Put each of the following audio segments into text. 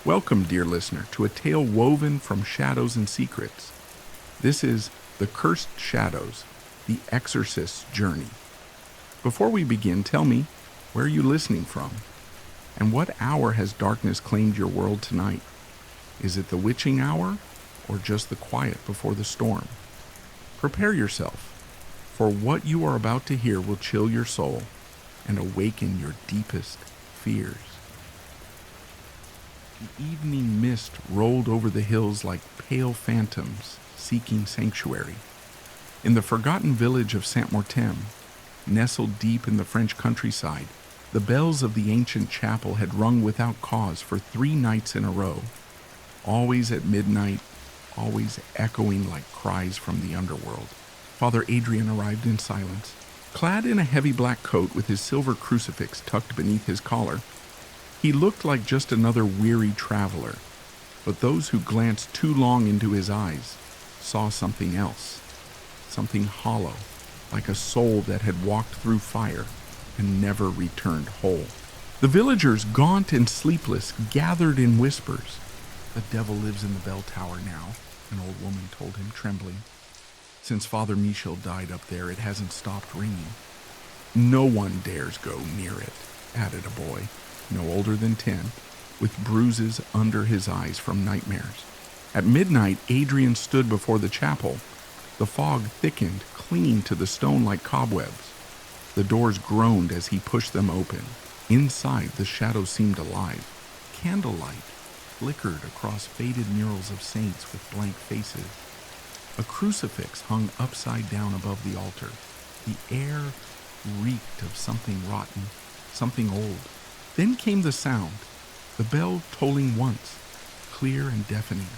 Welcome, dear listener, to a tale woven from shadows and secrets. This is The Cursed Shadows, the exorcist's journey. Before we begin, tell me, where are you listening from? And what hour has darkness claimed your world tonight? Is it the witching hour, or just the quiet before the storm? Prepare yourself, for what you are about to hear will chill your soul and awaken your deepest fears. The evening mist rolled over the hills like pale phantoms seeking sanctuary. In the forgotten village of Saint-Martin, nestled deep in the French countryside, the bells of the ancient chapel had rung without cause for 3 nights in a row, always at midnight, always echoing like cries from the underworld. Father Adrian arrived in silence. Clad in a heavy black coat with his silver crucifix tucked beneath his collar, he looked like just another weary traveler, but those who glanced too long into his eyes saw something else, something hollow, like a soul that had walked through fire and never returned whole. The villagers, gaunt and sleepless, gathered in whispers. "The devil lives in the bell tower now," an old woman told him, trembling. "Since Father Michel died up there, it hasn't stopped ringing." "No one dares go near it," added a boy, no older than 10, with bruises under his eyes from nightmares. At midnight, Adrian stood before the chapel. The fog thickened, clinging to the stone like cobwebs. The doors groaned as he pushed them open. Inside, the shadows seemed alive. Candlelight flickered across faded murals of saints with blank faces. A crucifix hung upside down above the altar. The air reeked of something rotten, something old. Then came the sound, the bell tolling once, clear and deafening,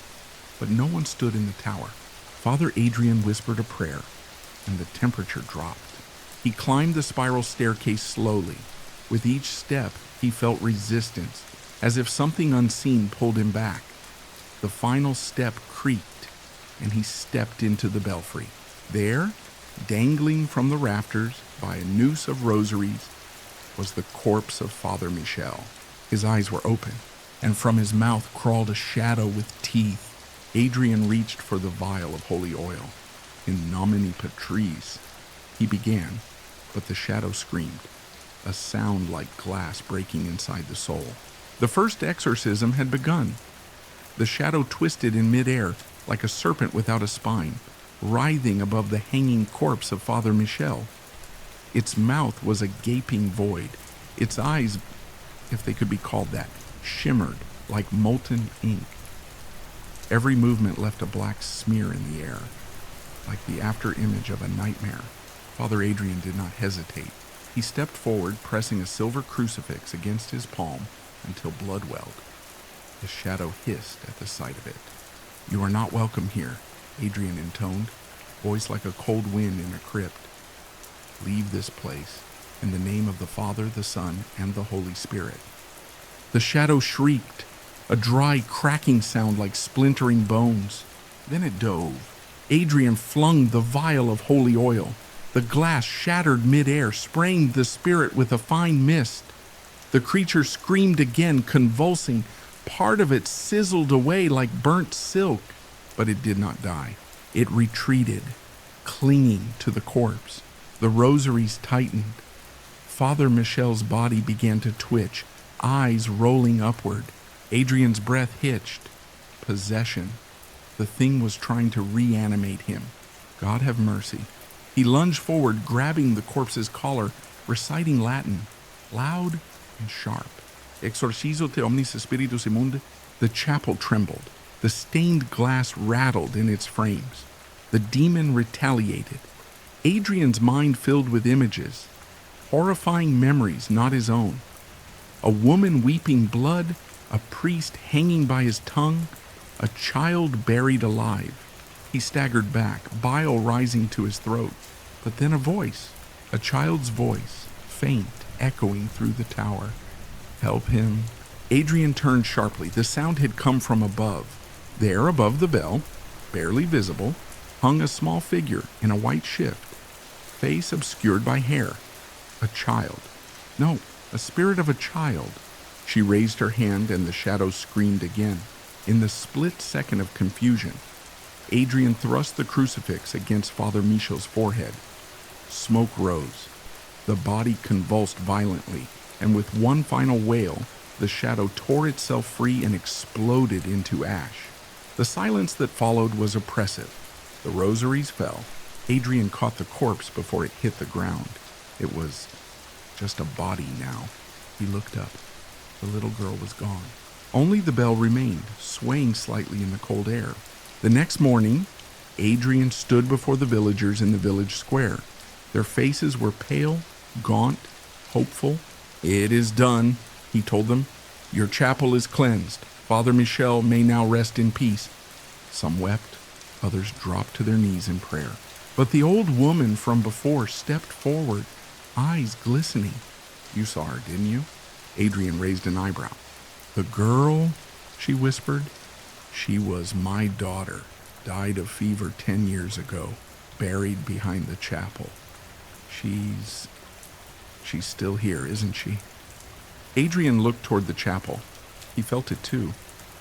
but no one stood in the tower. Father Adrian whispered a prayer, and the temperature dropped. He climbed the spiral staircase slowly. With each step, he felt resistance, as if something unseen pulled him back. The final step creaked, and he stepped into the belfry. There, dangling from the rafters by a noose of rosaries, was the corpse of Father Michel. His eyes were open, and from his mouth crawled a shadow with teeth. Adrian reached for the vial of holy oil. "In nomine Patris," he began, but the shadow screamed, a sound like glass breaking inside the soul. The first exorcism had begun. The shadow twisted in midair like a serpent without a spine, writhing above the hanging corpse of Father Michel. Its mouth was a gaping void. Its eyes, if they could be called that, shimmered like molten ink. Every movement left a black smear in the air, like the after-image of a nightmare. Father Adrian did not hesitate. He stepped forward, pressing a silver crucifix against his palm until blood welled. The shadow hissed at the sight of it. "You are not welcome here," Adrian intoned, voice like a cold wind in a crypt. "Leave this place, in the name of the Father, the Son, and the Holy Spirit." The shadow shrieked, a dry, cracking sound like splintering bones. Then it dove. Adrian flung the vial of holy oil. The glass shattered midair, spraying the spirit with a fine mist. The creature screamed again, convulsing. Part of it sizzled away like burnt silk, but it did not die. It retreated, clinging to the corpse. The rosaries tightened. Father Michel's body began to twitch, eyes rolling upward. Adrian's breath hitched. Possession. The thing was trying to reanimate him. God have mercy. He lunged forward, grabbing the corpse's collar, reciting Latin, loud and sharp. "Exorcizo te omnis spiritus immundi." The chapel trembled. The stained glass rattled in its frames. The demon retaliated. Adrian's mind filled with images, horrifying memories not his own. A woman weeping blood, a priest hanging by his tongue, a child buried alive. He staggered back, bile rising to his throat. But then a voice, a child's voice, faint, echoing through the tower. "Help him." Adrian turned sharply. The sound had come from above. There, above the bell, barely visible, hung a small figure in a white shift, face obscured by hair. A child. No, a spirit of a child. She raised her hand and the shadow screamed again. In the split second of confusion, Adrian thrust the crucifix against Father Michel's forehead. Smoke rose. The body convulsed violently, and with one final wail, the shadow tore itself free and exploded into ash. The silence that followed was oppressive. The rosaries fell. Adrian caught the corpse before it hit the ground. It was just a body now. He looked up. The little girl was gone. Only the bell remained, swaying slightly in the cold air. The next morning, Adrian stood before the villagers in the village square. Their faces were pale, gaunt, hopeful. "It is done," he told them. "Your chapel is cleansed. Father Michel may now rest in peace." Some wept, others dropped to their knees in prayer. But the old woman from before stepped forward, eyes glistening. "You saw her, didn't you?" Adrian raised an eyebrow. "The girl," she whispered, "she was my daughter, died of fever 10 years ago, buried behind the chapel. She's still here, isn't she?" Adrian looked toward the chapel. He felt it too,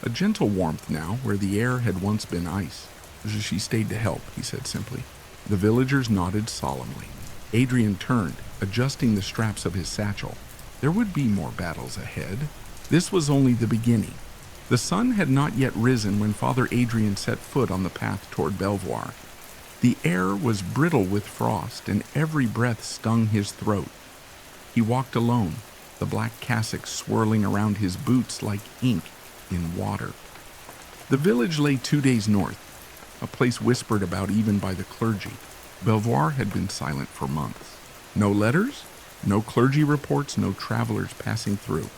a gentle warmth now where the air had once been ice. "She stayed to help," he said simply. The villagers nodded solemnly. Adrian turned, adjusting the straps of his satchel. There would be more battles ahead. This was only the beginning. The sun had not yet risen when Father Adrian set foot on the path toward Belvoir. The air was brittle with frost, and every breath stung his throat. He walked alone, the black cassock swirling around his boots like ink in water. The village lay 2 days north, a place whispered about even by the clergy. Belvoir had been silent for months. No letters, no clergy reports, no travelers passing through.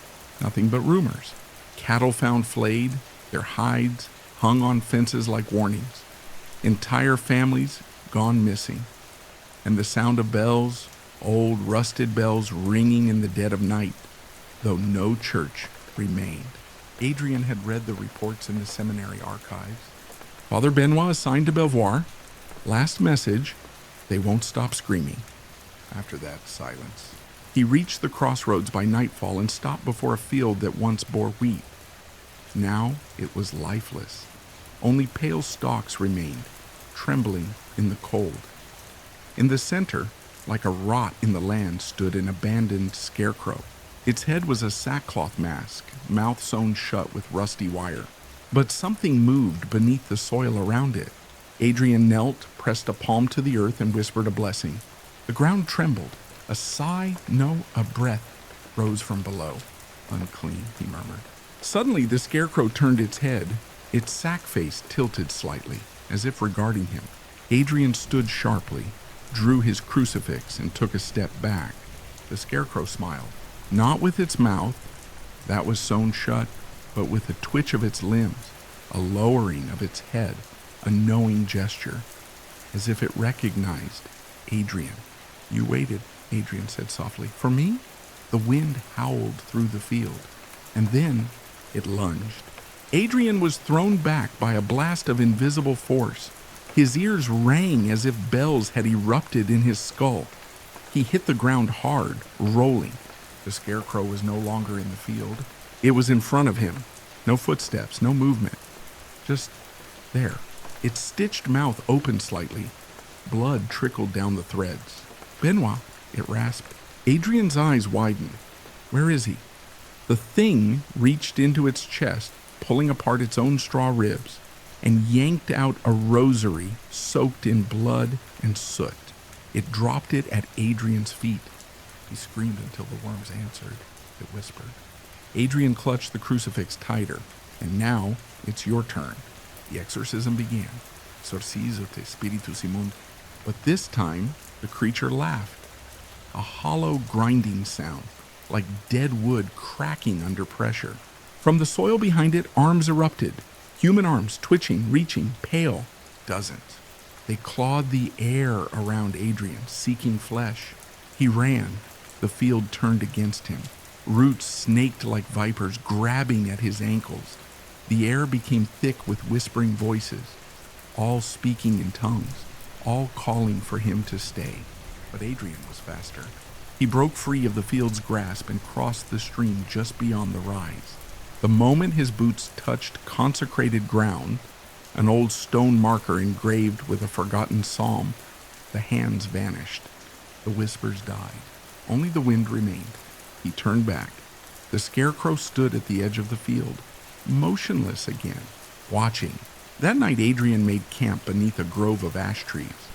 Nothing but rumors. Cattle found flayed, their hides hung on fences like warnings. Entire families gone missing. And the sound of bells, old rusted bells ringing in the dead of night, though no church remained. Adrian had read the reports in the seminary archives. Father Benoit assigned to Belvoir. Last message, they won't stop screaming. After that, silence. He reached the crossroads by nightfall and stopped before a field that once bore wheat. Now it was lifeless. Only pale stalks remained, trembling in the cold. In the center, like a rot in the land, stood an abandoned scarecrow. Its head was a sackcloth mask, mouth sewn shut with rusty wire. But something moved beneath the soil around it. Adrian knelt, pressed a palm to the earth, and whispered a blessing. The ground trembled. A sigh, no, a breath, rose from below. "Unclean," he murmured. Suddenly the scarecrow turned its head. Its sack face tilted slightly, as if regarding him. Adrian stood sharply, drew his crucifix, and took a step back. The scarecrow smiled. Not with its mouth, that was sewn shut, but with a twitch of its limbs, a lowering of its head, a knowing gesture, as if it recognized Adrian. "You waited," Adrian said softly. "For me?" The wind howled through the field, and then it lunged. Adrian was thrown back by a blast of invisible force. His ears rang as if bells had erupted in his skull. He hit the ground hard, rolling. The scarecrow was no longer in the field. It was in front of him. No footsteps, no movement. Just there. Its stitched mouth opened slightly. Blood trickled down the threads. "Benoit," it rasped. Adrian's eyes widened. "Where is he?" The thing reached into its chest, pulling apart its own straw ribs, and yanked out a rosary soaked in blood and soot. It dropped it at Adrian's feet. He screamed until the worms answered, it whispered. Adrian clutched the crucifix tighter. "And now it's your turn." The exorcism began. "Exorcizo te spiritus immundo." But this time, the creature laughed. A hollow grinding sound, like dead wood cracking under pressure. From the soil behind it, arms erupted. Human arms, twitching, reaching, pale. Dozens. They clawed the air around Adrian, seeking flesh. He ran. The field turned against him. Roots snaked like vipers, grabbing at his ankles. The air became thick with whispering voices, all speaking in tongues, all calling for him to stay. But Adrian was faster. He broke free of the field's grasp and crossed the stream just beyond the rise. The moment his boots touched consecrated ground, an old stone marker engraved with a forgotten psalm, the hands vanished. The whispers died. Only the wind remained. He turned back. The scarecrow stood at the edge of the field, motionless again, watching. That night Adrian made camp beneath a grove of ash trees.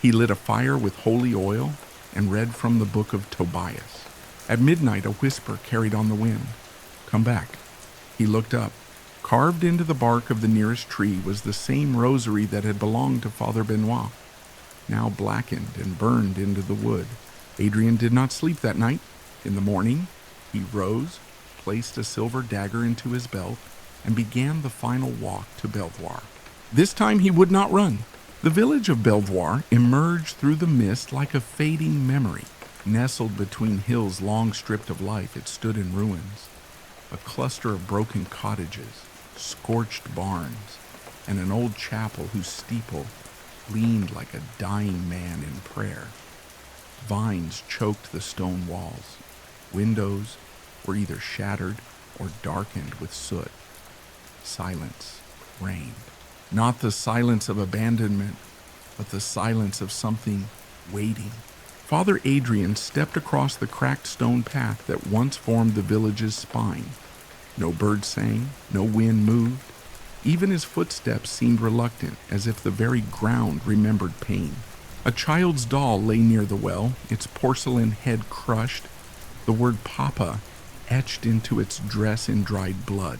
He lit a fire with holy oil and read from the book of Tobias. At midnight, a whisper carried on the wind. "Come back." He looked up. Carved into the bark of the nearest tree was the same rosary that had belonged to Father Benoit, now blackened and burned into the wood. Adrian did not sleep that night. In the morning, he rose, placed a silver dagger into his belt, and began the final walk to Belvoir. This time he would not run. The village of Belvoir emerged through the mist like a fading memory. Nestled between hills long stripped of life, it stood in ruins. A cluster of broken cottages, scorched barns, and an old chapel whose steeple leaned like a dying man in prayer. Vines choked the stone walls. Windows were either shattered or darkened with soot. Silence reigned. Not the silence of abandonment, but the silence of something waiting. Father Adrian stepped across the cracked stone path that once formed the village's spine. No bird sang, no wind moved. Even his footsteps seemed reluctant, as if the very ground remembered pain. A child's doll lay near the well, its porcelain head crushed, the word Papa etched into its dress in dried blood.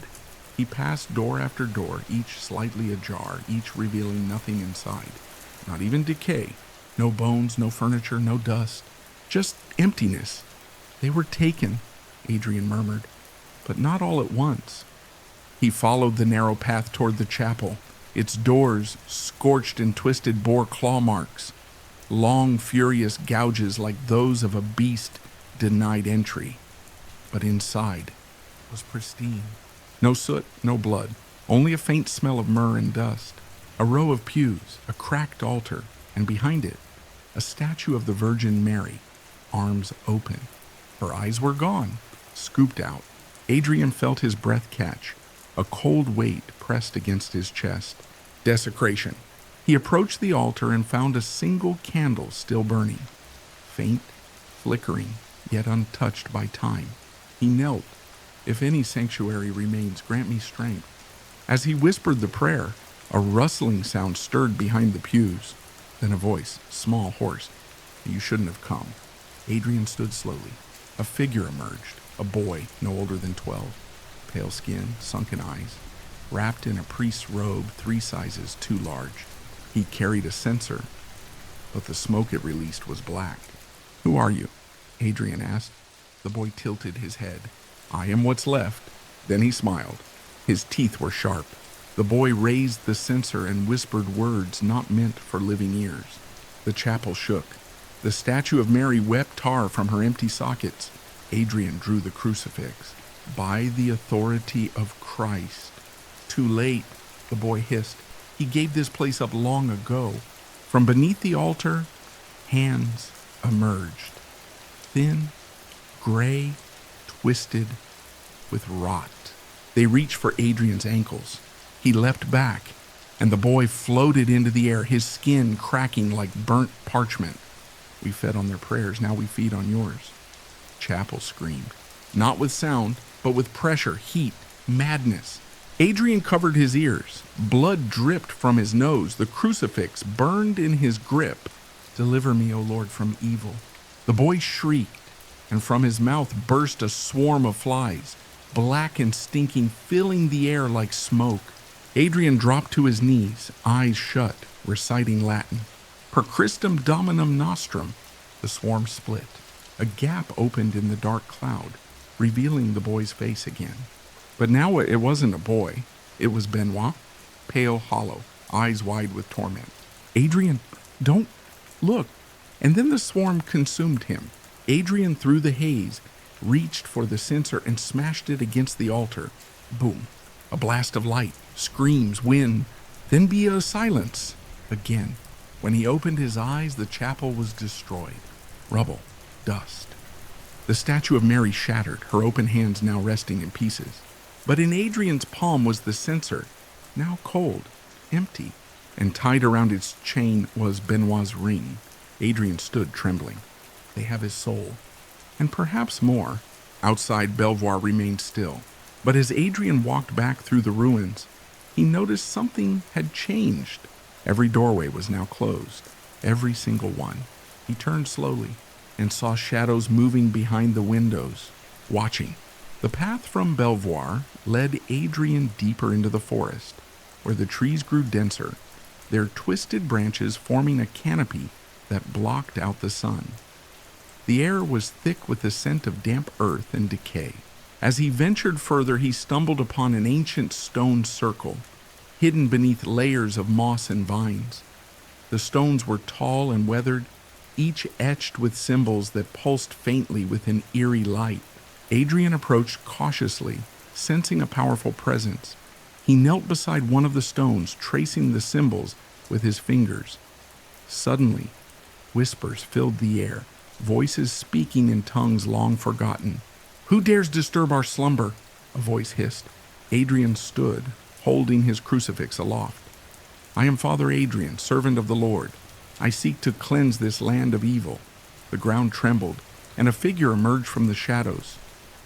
He passed door after door, each slightly ajar, each revealing nothing inside. Not even decay. No bones, no furniture, no dust. Just emptiness. They were taken, Adrian murmured, but not all at once. He followed the narrow path toward the chapel. Its doors, scorched and twisted, bore claw marks. Long, furious gouges like those of a beast denied entry. But inside was pristine. No soot, no blood, only a faint smell of myrrh and dust. A row of pews, a cracked altar, and behind it, a statue of the Virgin Mary, arms open. Her eyes were gone, scooped out. Adrian felt his breath catch. A cold weight pressed against his chest. Desecration. He approached the altar and found a single candle still burning. Faint, flickering, yet untouched by time. He knelt. If any sanctuary remains, grant me strength. As he whispered the prayer, a rustling sound stirred behind the pews. Then a voice, small, hoarse. "You shouldn't have come." Adrian stood slowly. A figure emerged, a boy no older than 12. Pale skin, sunken eyes, wrapped in a priest's robe 3 sizes too large. He carried a censer, but the smoke it released was black. "Who are you?" Adrian asked. The boy tilted his head. "I am what's left." Then he smiled. His teeth were sharp. The boy raised the censer and whispered words not meant for living ears. The chapel shook. The statue of Mary wept tar from her empty sockets. Adrian drew the crucifix. "By the authority of Christ." "Too late," the boy hissed. "He gave this place up long ago." From beneath the altar, hands emerged. Thin, gray, twisted with rot. They reached for Adrian's ankles. He leapt back, and the boy floated into the air, his skin cracking like burnt parchment. "We fed on their prayers, now we feed on yours." Chapel screamed, not with sound, but with pressure, heat, madness. Adrian covered his ears. Blood dripped from his nose. The crucifix burned in his grip. "Deliver me, O Lord, from evil." The boy shrieked, and from his mouth burst a swarm of flies, black and stinking, filling the air like smoke. Adrian dropped to his knees, eyes shut, reciting Latin. "Per Christum Dominum Nostrum." The swarm split. A gap opened in the dark cloud, revealing the boy's face again. But now it wasn't a boy. It was Benoit, pale, hollow, eyes wide with torment. "Adrian, don't look." And then the swarm consumed him. Adrian, through the haze, reached for the censer and smashed it against the altar. Boom. A blast of light, screams, wind, then a silence. Again. When he opened his eyes, the chapel was destroyed. Rubble, dust. The statue of Mary shattered, her open hands now resting in pieces. But in Adrian's palm was the censer, now cold, empty, and tied around its chain was Benoit's ring. Adrian stood trembling. They have his soul, and perhaps more. Outside, Belvoir remained still. But as Adrian walked back through the ruins, he noticed something had changed. Every doorway was now closed, every single one. He turned slowly and saw shadows moving behind the windows, watching. The path from Belvoir led Adrian deeper into the forest, where the trees grew denser, their twisted branches forming a canopy that blocked out the sun. The air was thick with the scent of damp earth and decay. As he ventured further, he stumbled upon an ancient stone circle, hidden beneath layers of moss and vines. The stones were tall and weathered, each etched with symbols that pulsed faintly with an eerie light. Adrian approached cautiously, sensing a powerful presence. He knelt beside one of the stones, tracing the symbols with his fingers. Suddenly, whispers filled the air, voices speaking in tongues long forgotten. "Who dares disturb our slumber?" a voice hissed. Adrian stood, holding his crucifix aloft. "I am Father Adrian, servant of the Lord. I seek to cleanse this land of evil." The ground trembled, and a figure emerged from the shadows.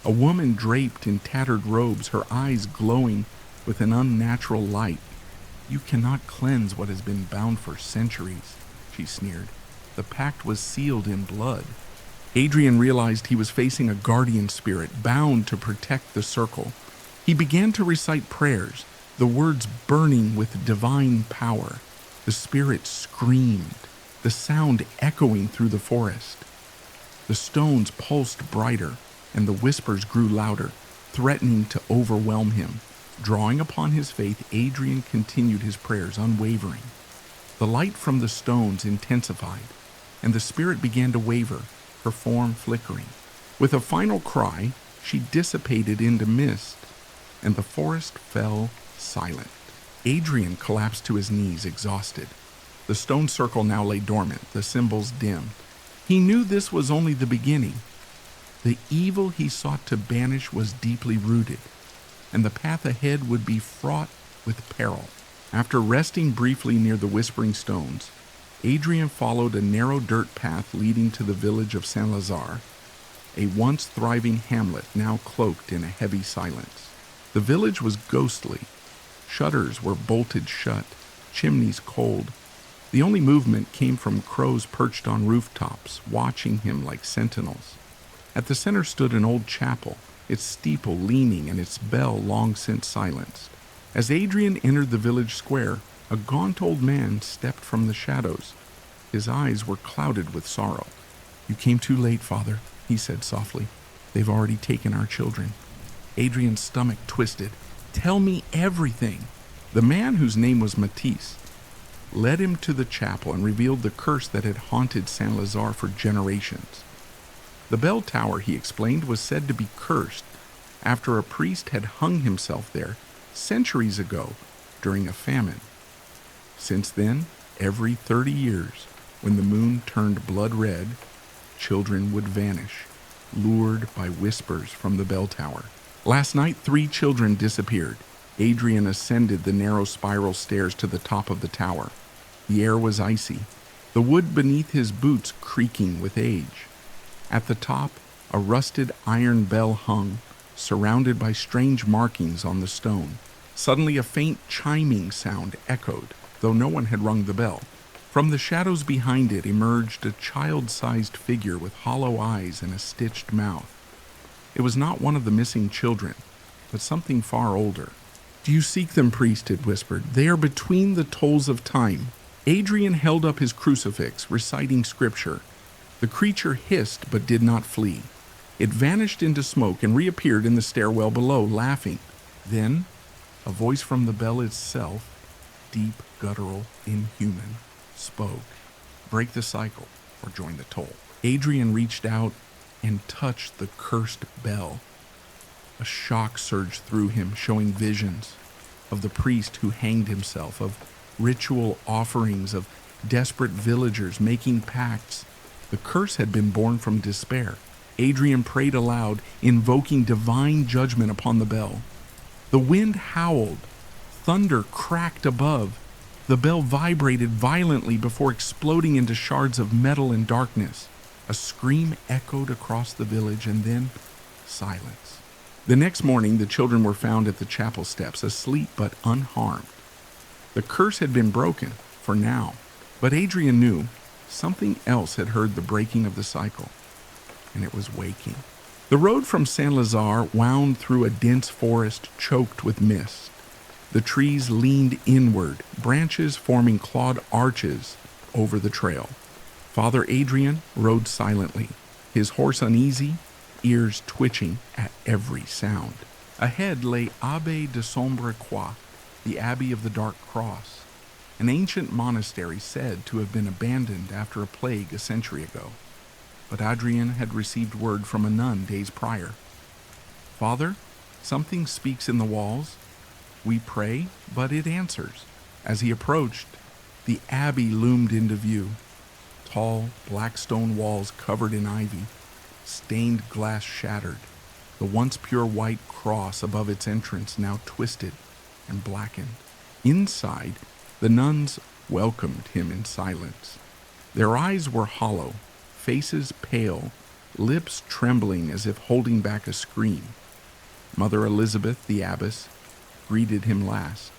A woman draped in tattered robes, her eyes glowing with an unnatural light. "You cannot cleanse what has been bound for centuries," she sneered. "The pact was sealed in blood." Adrian realized he was facing a guardian spirit bound to protect the circle. He began to recite prayers, the words burning with divine power. The spirit screamed, the sound echoing through the forest. The stones pulsed brighter, and the whispers grew louder, threatening to overwhelm him. Drawing upon his faith, Adrian continued his prayers unwavering. The light from the stones intensified, and the spirit began to waver, her form flickering. With a final cry, she dissipated into mist, and the forest fell silent. Adrian collapsed to his knees, exhausted. The stone circle now lay dormant, the symbols dimmed. He knew this was only the beginning. The evil he sought to banish was deeply rooted, and the path ahead would be fraught with peril. After resting briefly near the Whispering Stones, Adrian followed a narrow dirt path leading to the village of Saint-Lazare, a once thriving hamlet now cloaked in a heavy silence. The village was ghostly. Shutters were bolted shut, chimneys cold. The only movement came from crows perched on rooftops, watching him like sentinels. At the center stood an old chapel, its steeple leaning and its bell long since silenced. As Adrian entered the village square, a gaunt old man stepped from the shadows. His eyes were clouded with sorrow. "You came too late, Father," he said softly. "They've already taken our children." Adrian's stomach twisted. "Tell me everything." The man, whose name was Matisse, led him to the chapel and revealed the curse that had haunted Saint-Lazare for generations. The bell tower, he explained, was said to be cursed after a priest had hung himself there centuries ago during a famine. Since then, every 30 years, when the moon turned blood red, children would vanish, lured by whispers from the bell tower. Last night, 3 children disappeared. Adrian ascended the narrow spiral stairs to the top of the tower. The air was icy, the wood beneath his boots creaking with age. At the top, a rusted iron bell hung, surrounded by strange markings on the stone. Suddenly, a faint chiming sound echoed, though no one had rung the bell. From the shadows behind it emerged a child-sized figure with hollow eyes and a stitched mouth. It was not one of the missing children, but something far older. "Do you seek them, priest?" it whispered. "They are between the tolls of time." Adrian held up his crucifix, reciting scripture. The creature hissed but did not flee. It vanished into smoke and reappeared in the stairwell below, laughing. Then, a voice from the bell itself, deep, guttural, inhuman, spoke. "Break the cycle or join the toll." Adrian reached out and touched the cursed bell. A shock surged through him, showing visions of the priest who hanged himself, of ritual offerings, of desperate villagers making pacts. The curse had been born from despair, Adrian prayed aloud, invoking divine judgment upon the bell. The wind howled. Thunder cracked above. The bell vibrated violently before exploding into shards of metal and darkness. A scream echoed across the village, and then silence. The next morning, the children were found at the chapel steps, asleep but unharmed. The curse had been broken, for now, but Adrian knew something else had heard the breaking of the cycle, and it was waking. The road from Saint-Lazare wound through a dense forest choked with mist. The trees leaned inward, branches forming clawed arches over the trail. Father Adrian rode silently, his horse uneasy, ears twitching at every sound. Ahead lay Abbé de Sombre Croix, the Abbey of the Dark Cross, an ancient monastery said to have been abandoned after a plague a century ago. But Adrian had received word from a nun days prior. "Father, something speaks in the walls. We pray, but it answers." As he approached, the abbey loomed into view. Tall, black stone walls covered in ivy, stained glass shattered, the once pure white cross above its entrance now twisted and blackened. Inside, the nuns welcomed him in silence. Their eyes were hollow, faces pale, lips trembling as if holding back a scream. Mother Elizabeth, the abbess, greeted him last.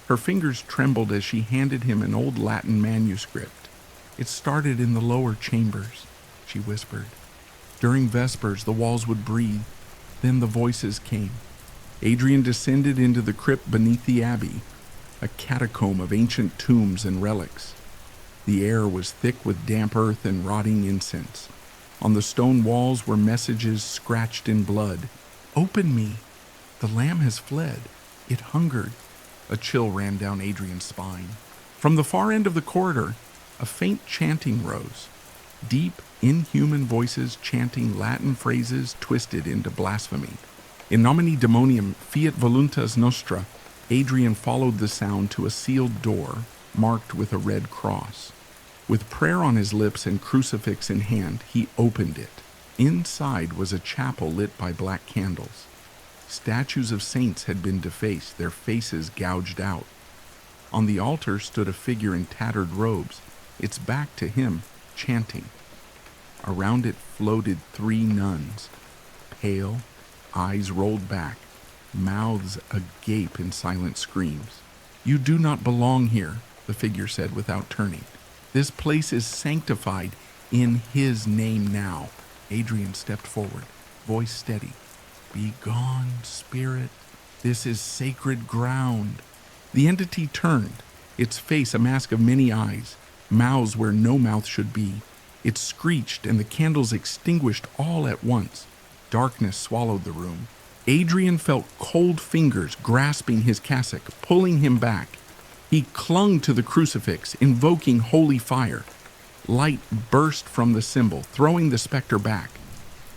Her fingers trembled as she handed him an old Latin manuscript. "It started in the lower chambers," she whispered. "During Vespers, the walls would breathe. Then the voices came." Adrian descended into the crypt beneath the abbey, a catacomb of ancient tombs and relics. The air was thick with damp earth and rotting incense. On the stone walls were messages scratched in blood. "Open me! The lamb has fled. It hungered." A chill ran down Adrian's spine. From the far end of the corridor, a faint chanting rose. Deep, inhuman voices chanting Latin phrases twisted into blasphemy. In nomine demonium fiat voluntas nostra, Adrian followed the sound to a sealed door marked with a red cross. With prayer on his lips and crucifix in hand, he opened it. Inside was a chapel lit by black candles. Statues of saints had been defaced, their faces gouged out. On the altar stood a figure in tattered robes, its back to him, chanting. Around it floated 3 nuns, pale, eyes rolled back, mouths agape in silent screams. "You do not belong here," the figure said without turning. "This place is sanctified in His name now." Adrian stepped forward, voice steady. "Be gone, spirit. This is sacred ground." The entity turned, its face a mask of many eyes, mouths where no mouth should be. It screeched, and the candles extinguished all at once. Darkness swallowed the room. Adrian felt cold fingers grasping his cassock, pulling him back. He clung to the crucifix, invoking holy fire. Light burst from the symbol, throwing the specter back.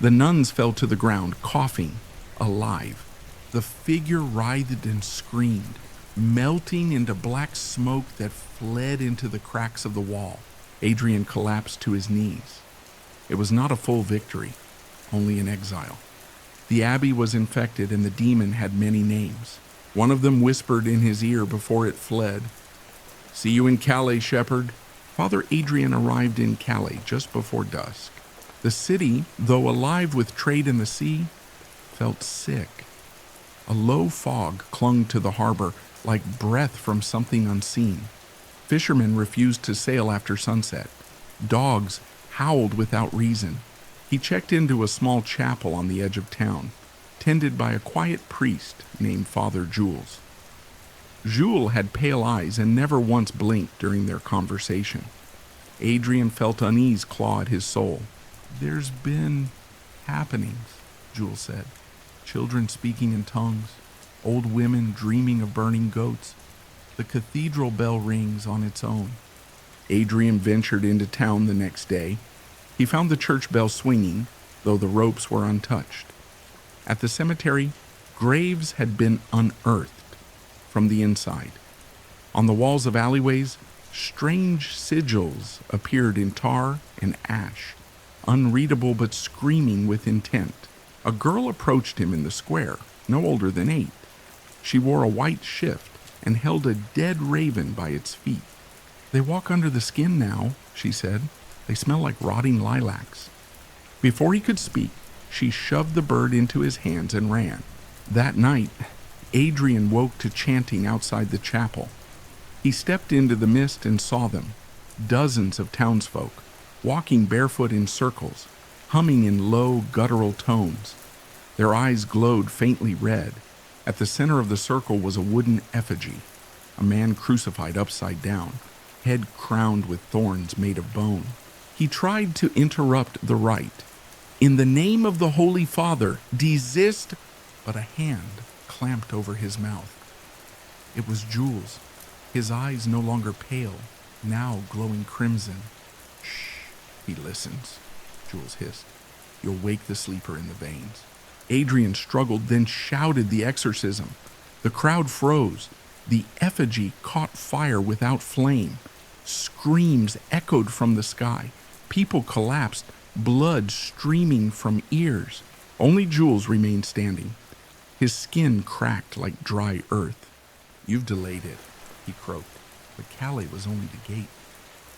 The nuns fell to the ground, coughing, alive. The figure writhed and screamed, melting into black smoke that fled into the cracks of the wall. Adrian collapsed to his knees. It was not a full victory, only an exile. The abbey was infected, and the demon had many names. One of them whispered in his ear before it fled, "See you in Calais, shepherd." Father Adrian arrived in Calais just before dusk. The city, though alive with trade and the sea, felt sick. A low fog clung to the harbor like breath from something unseen. Fishermen refused to sail after sunset. Dogs howled without reason. He checked into a small chapel on the edge of town, tended by a quiet priest named Father Jules. Jules had pale eyes and never once blinked during their conversation. Adrian felt unease claw at his soul. "There's been happenings," Jules said. "Children speaking in tongues, old women dreaming of burning goats. The cathedral bell rings on its own." Adrian ventured into town the next day. He found the church bell swinging, though the ropes were untouched. At the cemetery, graves had been unearthed from the inside. On the walls of alleyways, strange sigils appeared in tar and ash. unreadable but screaming with intent. A girl approached him in the square, no older than 8. She wore a white shift and held a dead raven by its feet. "They walk under the skin now," she said. "They smell like rotting lilacs." Before he could speak, she shoved the bird into his hands and ran. That night, Adrian woke to chanting outside the chapel. He stepped into the mist and saw them, dozens of townsfolk, walking barefoot in circles, humming in low, guttural tones. Their eyes glowed faintly red. At the center of the circle was a wooden effigy, a man crucified upside down, head crowned with thorns made of bone. He tried to interrupt the rite. "In the name of the Holy Father, desist!" But a hand clamped over his mouth. It was Jules, his eyes no longer pale, now glowing crimson. "Shh, he listens," Jules hissed. "You'll wake the sleeper in the veins." Adrian struggled, then shouted the exorcism. The crowd froze. The effigy caught fire without flame. Screams echoed from the sky. People collapsed, blood streaming from ears. Only Jules remained standing. His skin cracked like dry earth. "You've delayed it," he croaked. But Calais was only the gate.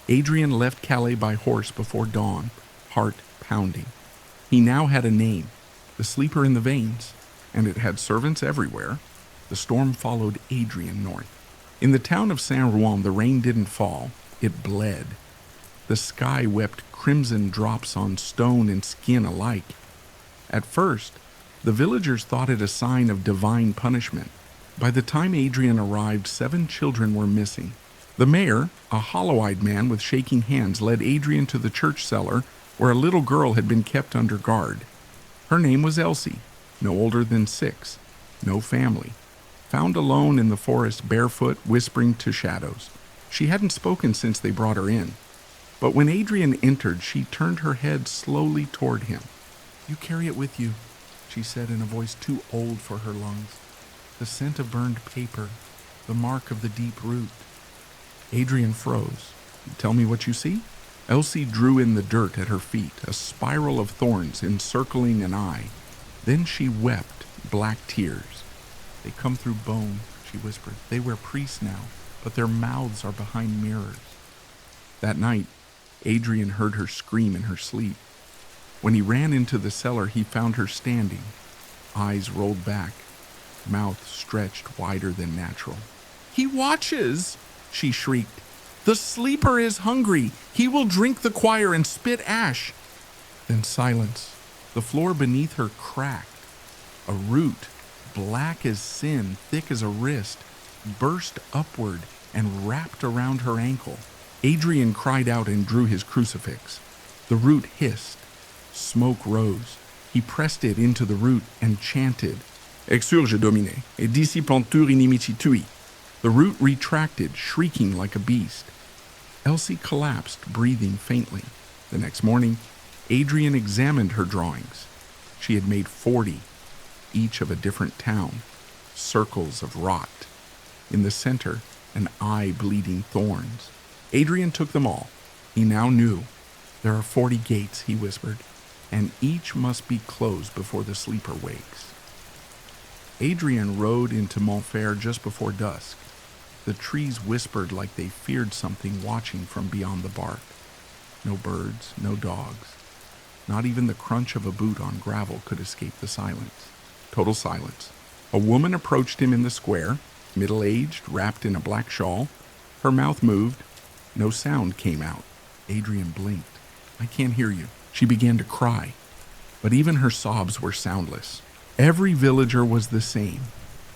Adrian left Calais by horse before dawn, heart pounding. He now had a name, the sleeper in the veins, and it had servants everywhere. The storm followed Adrian north. In the town of Saint-Rouen, the rain didn't fall, it bled. The sky wept crimson drops on stone and skin alike. At first, the villagers thought it a sign of divine punishment. By the time Adrian arrived, 7 children were missing. The mayor, a hollow-eyed man with shaking hands, led Adrian to the church cellar where a little girl had been kept under guard. Her name was Elsie, no older than 6, no family. Found alone in the forest, barefoot, whispering to shadows. She hadn't spoken since they brought her in. But when Adrian entered, she turned her head slowly toward him. "You carry it with you," she said in a voice too old for her lungs. "The scent of burned paper, the mark of the deep root." Adrian froze. "Tell me what you see?" Elsie drew in the dirt at her feet, a spiral of thorns encircling an eye. Then she wept black tears. "They come through bone," she whispered. "They wear priests now, but their mouths are behind mirrors." That night, Adrian heard her scream in her sleep. When he ran into the cellar, he found her standing, eyes rolled back, mouth stretched wider than natural. "He watches!" she shrieked. "The sleeper is hungry. He will drink the choir and spit ash." Then silence. The floor beneath her cracked. A root, black as sin, thick as a wrist, burst upward and wrapped around her ankle. Adrian cried out and drew his crucifix. The root hissed. Smoke rose. He pressed it into the root and chanted, "Exurge Domine, et dissipantur inimici tui." The root retracted, shrieking like a beast. Elsie collapsed, breathing faintly. The next morning, Adrian examined her drawings. She had made 40, each of a different town, circles of rot. In the center, an eye bleeding thorns. Adrian took them all. He now knew. "There are 40 gates," he whispered, "and each must be closed before the sleeper wakes." Adrian rode into Montfer just before dusk. The trees whispered like they feared something watching from beyond the bark. No birds, no dogs. Not even the crunch of a boot on gravel could escape the silence. Total silence. A woman approached him in the square, middle-aged, wrapped in a black shawl. Her mouth moved. No sound came out. Adrian blinked. "I can't hear you." She began to cry, but even her sobs were soundless. Every villager was the same,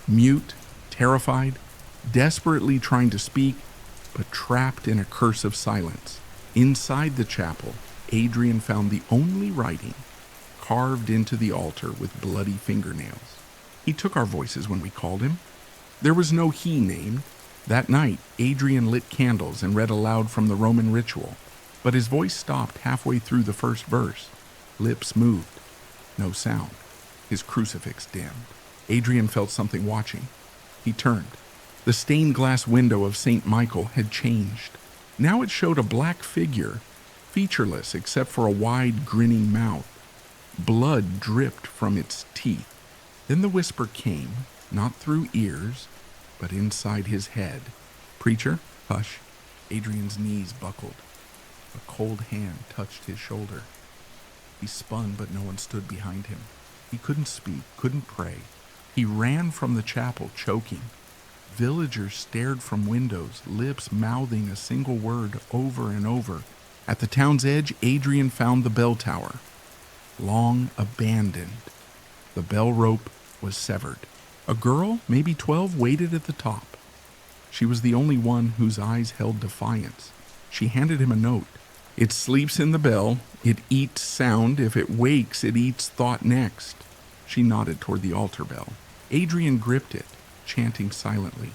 mute, terrified, desperately trying to speak, but trapped in a curse of silence. Inside the chapel, Adrian found the only writing, carved into the altar with bloody fingernails. He took our voices when we called him. There was no he named. That night, Adrian lit candles and read aloud from the Roman ritual, but his voice stopped halfway through the first verse. Lips moved. No sound. His crucifix dimmed. Adrian felt something watching. He turned. The stained glass window of St. Michael had changed. Now it showed a black figure, featureless except for a wide, grinning mouth. Blood dripped from its teeth. Then the whisper came, not through ears, but inside his head. "Preacher, hush." Adrian's knees buckled. A cold hand touched his shoulder. He spun, but no one stood behind him. He couldn't speak, couldn't pray. He ran from the chapel, choking. Villagers stared from windows, lips mouthing a single word over and over. At the town's edge, Adrian found the bell tower, long abandoned. The bell rope was severed. A girl, maybe 12, waited at the top. She was the only one whose eyes held defiance. She handed him a note. "It sleeps in the bell. It eats sound. If it wakes, it eats thought next." She nodded toward the altar bell. Adrian gripped it, chanting silently.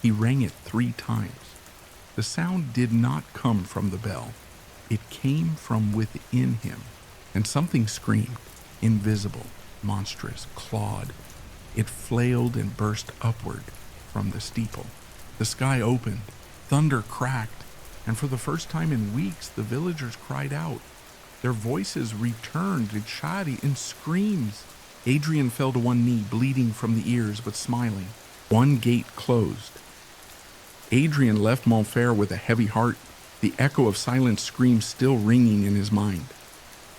He rang it 3 times. The sound did not come from the bell. It came from within him, and something screamed, invisible, monstrous, clawed. It flailed and burst upward from the steeple. The sky opened, thunder cracked, and for the first time in weeks, the villagers cried out. Their voices returned in screams. Adrian fell to one knee, bleeding from the ears but smiling. One gate closed. Adrian left Montfair with a heavy heart, the echo of silent screams still ringing in his mind.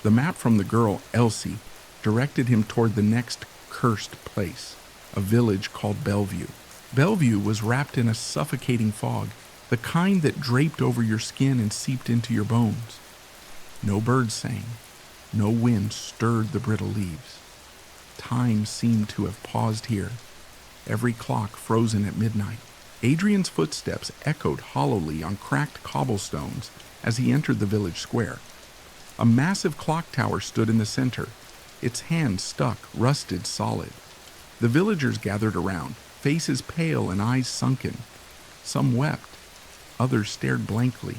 The map from the girl, Elsie, directed him toward the next cursed place, a village called Bellevue. Bellevue was wrapped in a suffocating fog, the kind that draped over your skin and seeped into your bones. No birds sang. No wind stirred the brittle leaves. Time seemed to have paused here, every clock frozen at midnight. Adrian's footsteps echoed hollowly on cracked cobblestones as he entered the village square. A massive clock tower stood in the center, its hands stuck, rusted solid. The villagers gathered around, faces pale and eyes sunken. Some wept, others stared blankly,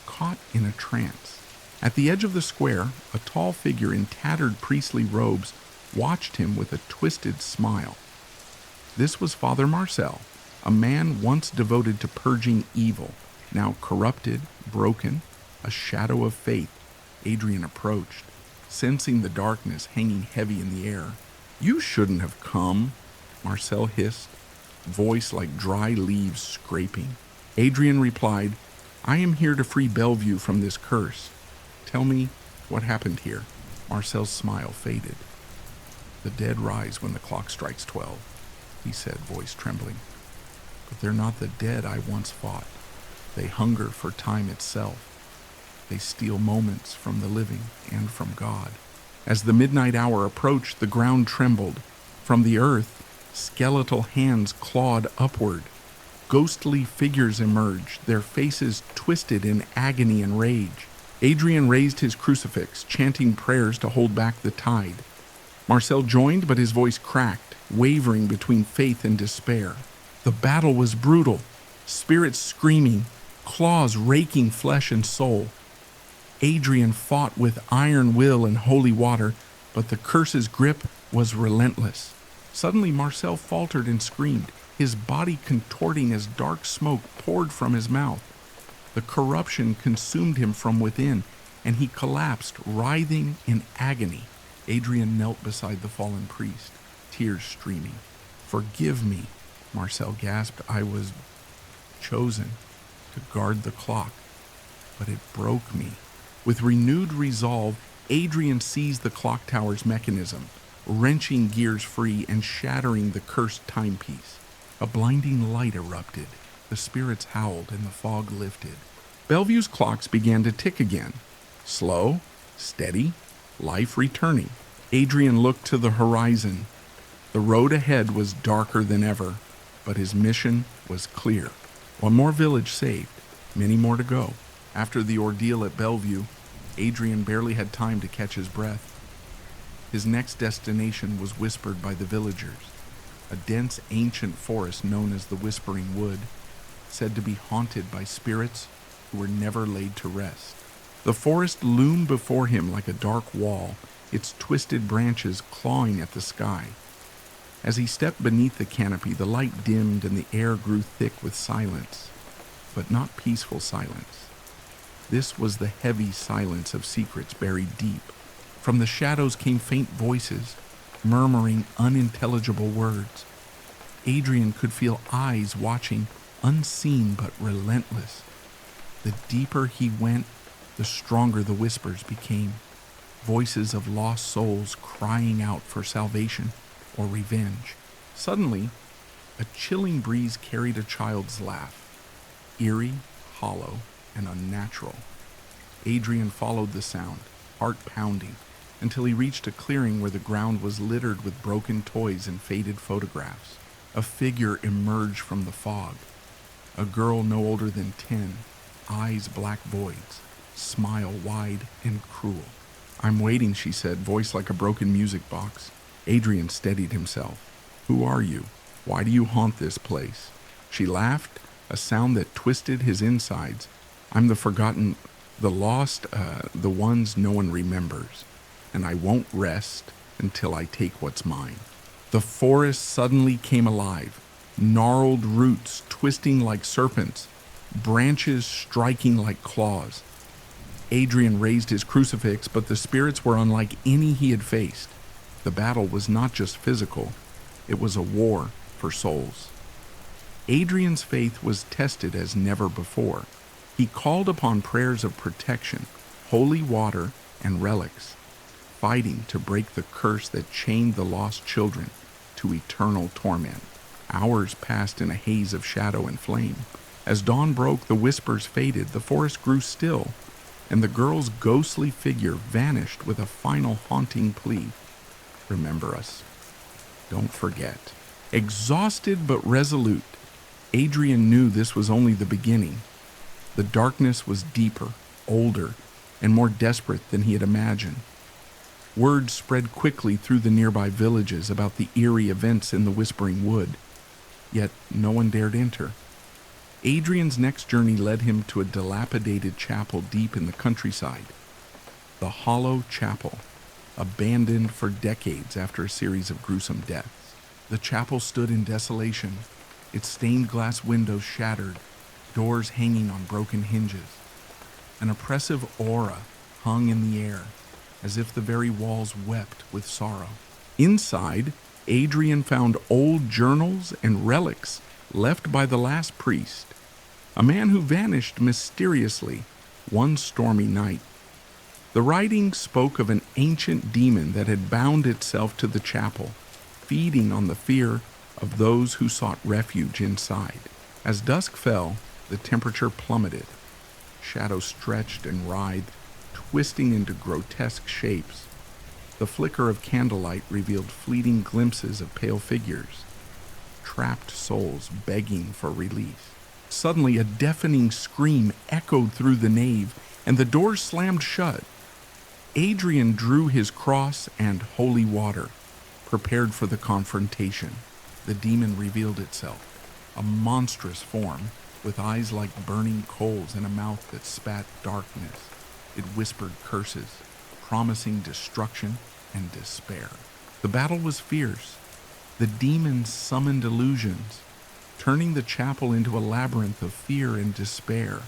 caught in a trance. At the edge of the square, a tall figure in tattered priestly robes watched him with a twisted smile. This was Father Marcel, a man once devoted to purging evil, now corrupted, broken, a shadow of faith. Adrian approached, sensing the darkness hanging heavy in the air. "You shouldn't have come," Marcel hissed, voice like dry leaves scraping. Adrian replied, "I am here to free Bellevue from this curse. Tell me what happened here." Marcel's smile faded. "The dead rise when the clock strikes 12, he said, voice trembling. "But they're not the dead I once fought. They hunger for time itself. They steal moments from the living and from God." As the midnight hour approached, the ground trembled. From the earth, skeletal hands clawed upward. Ghostly figures emerged, their faces twisted in agony and rage. Adrian raised his crucifix, chanting prayers to hold back the tide. Marcel joined, but his voice cracked, wavering between faith and despair. The battle was brutal, spirits screaming, claws raking flesh and soul. Adrian fought with iron will and holy water, but the curse's grip was relentless. Suddenly Marcel faltered and screamed, his body contorting as dark smoke poured from his mouth. The corruption consumed him from within, and he collapsed, writhing in agony. Adrian knelt beside the fallen priest, tears streaming. "Forgive me," Marcel gasped. "I was chosen to guard the clock, but it broke me." With renewed resolve, Adrian seized the clock tower's mechanism, wrenching gears free and shattering the cursed timepiece. A blinding light erupted. The spirits howled and the fog lifted. Bellevue's clocks began to tick again. Slow, steady, life returning. Adrian looked to the horizon. The road ahead was darker than ever, but his mission was clear. One more village saved, many more to go. After the ordeal at Bellevue, Adrian barely had time to catch his breath. His next destination was whispered by the villagers, a dense ancient forest known as the Whispering Wood, said to be haunted by spirits who were never laid to rest. The forest loomed before him like a dark wall, its twisted branches clawing at the sky. As he stepped beneath the canopy, the light dimmed and the air grew thick with silence, but not peaceful silence. This was the heavy silence of secrets buried deep. From the shadows came faint voices, murmuring unintelligible words. Adrian could feel eyes watching, unseen but relentless. The deeper he went, the stronger the whispers became. Voices of lost souls crying out for salvation or revenge. Suddenly, a chilling breeze carried a child's laugh, eerie, hollow, and unnatural. Adrian followed the sound, heart pounding, until he reached a clearing where the ground was littered with broken toys and faded photographs. A figure emerged from the fog. A girl no older than 10, eyes black voids, smile wide and cruel. "I'm waiting," she said, voice like a broken music box. Adrian steadied himself. "Who are you? Why do you haunt this place?" She laughed, a sound that twisted his insides. "I'm the forgotten, the lost, the ones no one remembers, and I won't rest until I take what's mine." The forest suddenly came alive, gnarled roots twisting like serpents, branches striking like claws. Adrian raised his crucifix, but the spirits were unlike any he had faced. The battle was not just physical, it was a war for souls. Adrian's faith was tested as never before. He called upon prayers of protection, holy water, and relics, fighting to break the curse that chained the lost children to eternal torment. Hours passed in a haze of shadow and flame. As dawn broke, the whispers faded, the forest grew still, and the girl's ghostly figure vanished with a final haunting plea. "Remember us. Don't forget." Exhausted but resolute, Adrian knew this was only the beginning. The darkness was deeper, older, and more desperate than he had imagined. Word spread quickly through the nearby villages about the eerie events in the Whispering Wood, yet no one dared enter. Adrian's next journey led him to a dilapidated chapel deep in the countryside. The Hollow Chapel, abandoned for decades after a series of gruesome deaths. The chapel stood in desolation, its stained glass windows shattered, doors hanging on broken hinges. An oppressive aura hung in the air, as if the very walls wept with sorrow. Inside, Adrian found old journals and relics left by the last priest, a man who vanished mysteriously one stormy night. The writing spoke of an ancient demon that had bound itself to the chapel, feeding on the fear of those who sought refuge inside. As dusk fell, the temperature plummeted. Shadows stretched and writhed, twisting into grotesque shapes. The flicker of candlelight revealed fleeting glimpses of pale figures, trapped souls begging for release. Suddenly, a deafening scream echoed through the nave, and the doors slammed shut. Adrian drew his cross and holy water, prepared for the confrontation. The demon revealed itself, a monstrous form, with eyes like burning coals and a mouth that spat darkness. It whispered curses, promising destruction and despair. The battle was fierce. The demons summoned illusions, turning the chapel into a labyrinth of fear and despair.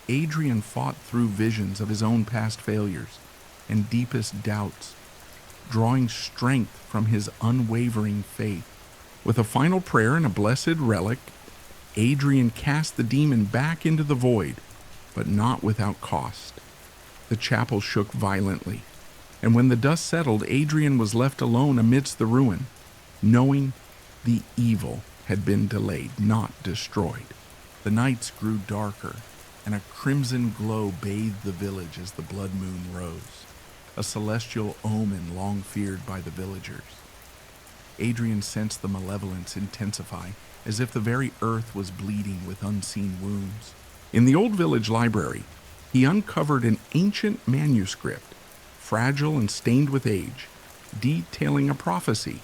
Adrian fought through visions of his own past failures and deepest doubts, drawing strength from his unwavering faith. With a final prayer and a blessed relic, Adrian cast the demon back into the void, but not without cost. The chapel shook violently, and when the dust settled, Adrian was left alone amidst the ruin, knowing the evil had been delayed, not destroyed. The nights grew darker, and a crimson glow bathed the village as the blood moon rose, a celestial omen long feared by the villagers. Adrian sensed the malevolence intensify, as if the very earth was bleeding with unseen wounds. In the old village library, he uncovered an ancient manuscript, fragile and stained with age, detailing a prophecy.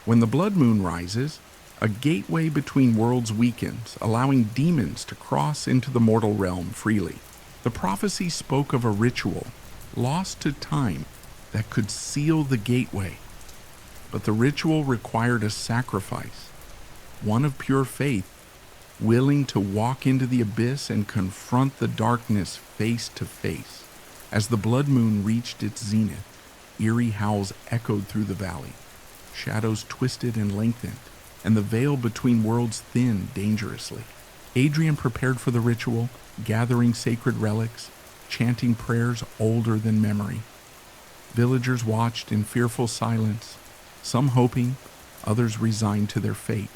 When the blood moon rises, a gateway between worlds weakens, allowing demons to cross into the mortal realm freely. The prophecy spoke of a ritual, lost to time, that could seal the gateway. But the ritual required a sacrifice, one of pure faith, willing to walk into the abyss and confront the darkness face to face. As the blood moon reached its zenith, eerie howls echoed through the valley. Shadows twisted and lengthened, and the veil between worlds thinned dangerously. Adrian prepared for the ritual, gathering sacred relics, chanting prayers older than memory. Villagers watched in fearful silence, some hoping, others resigned to their fate.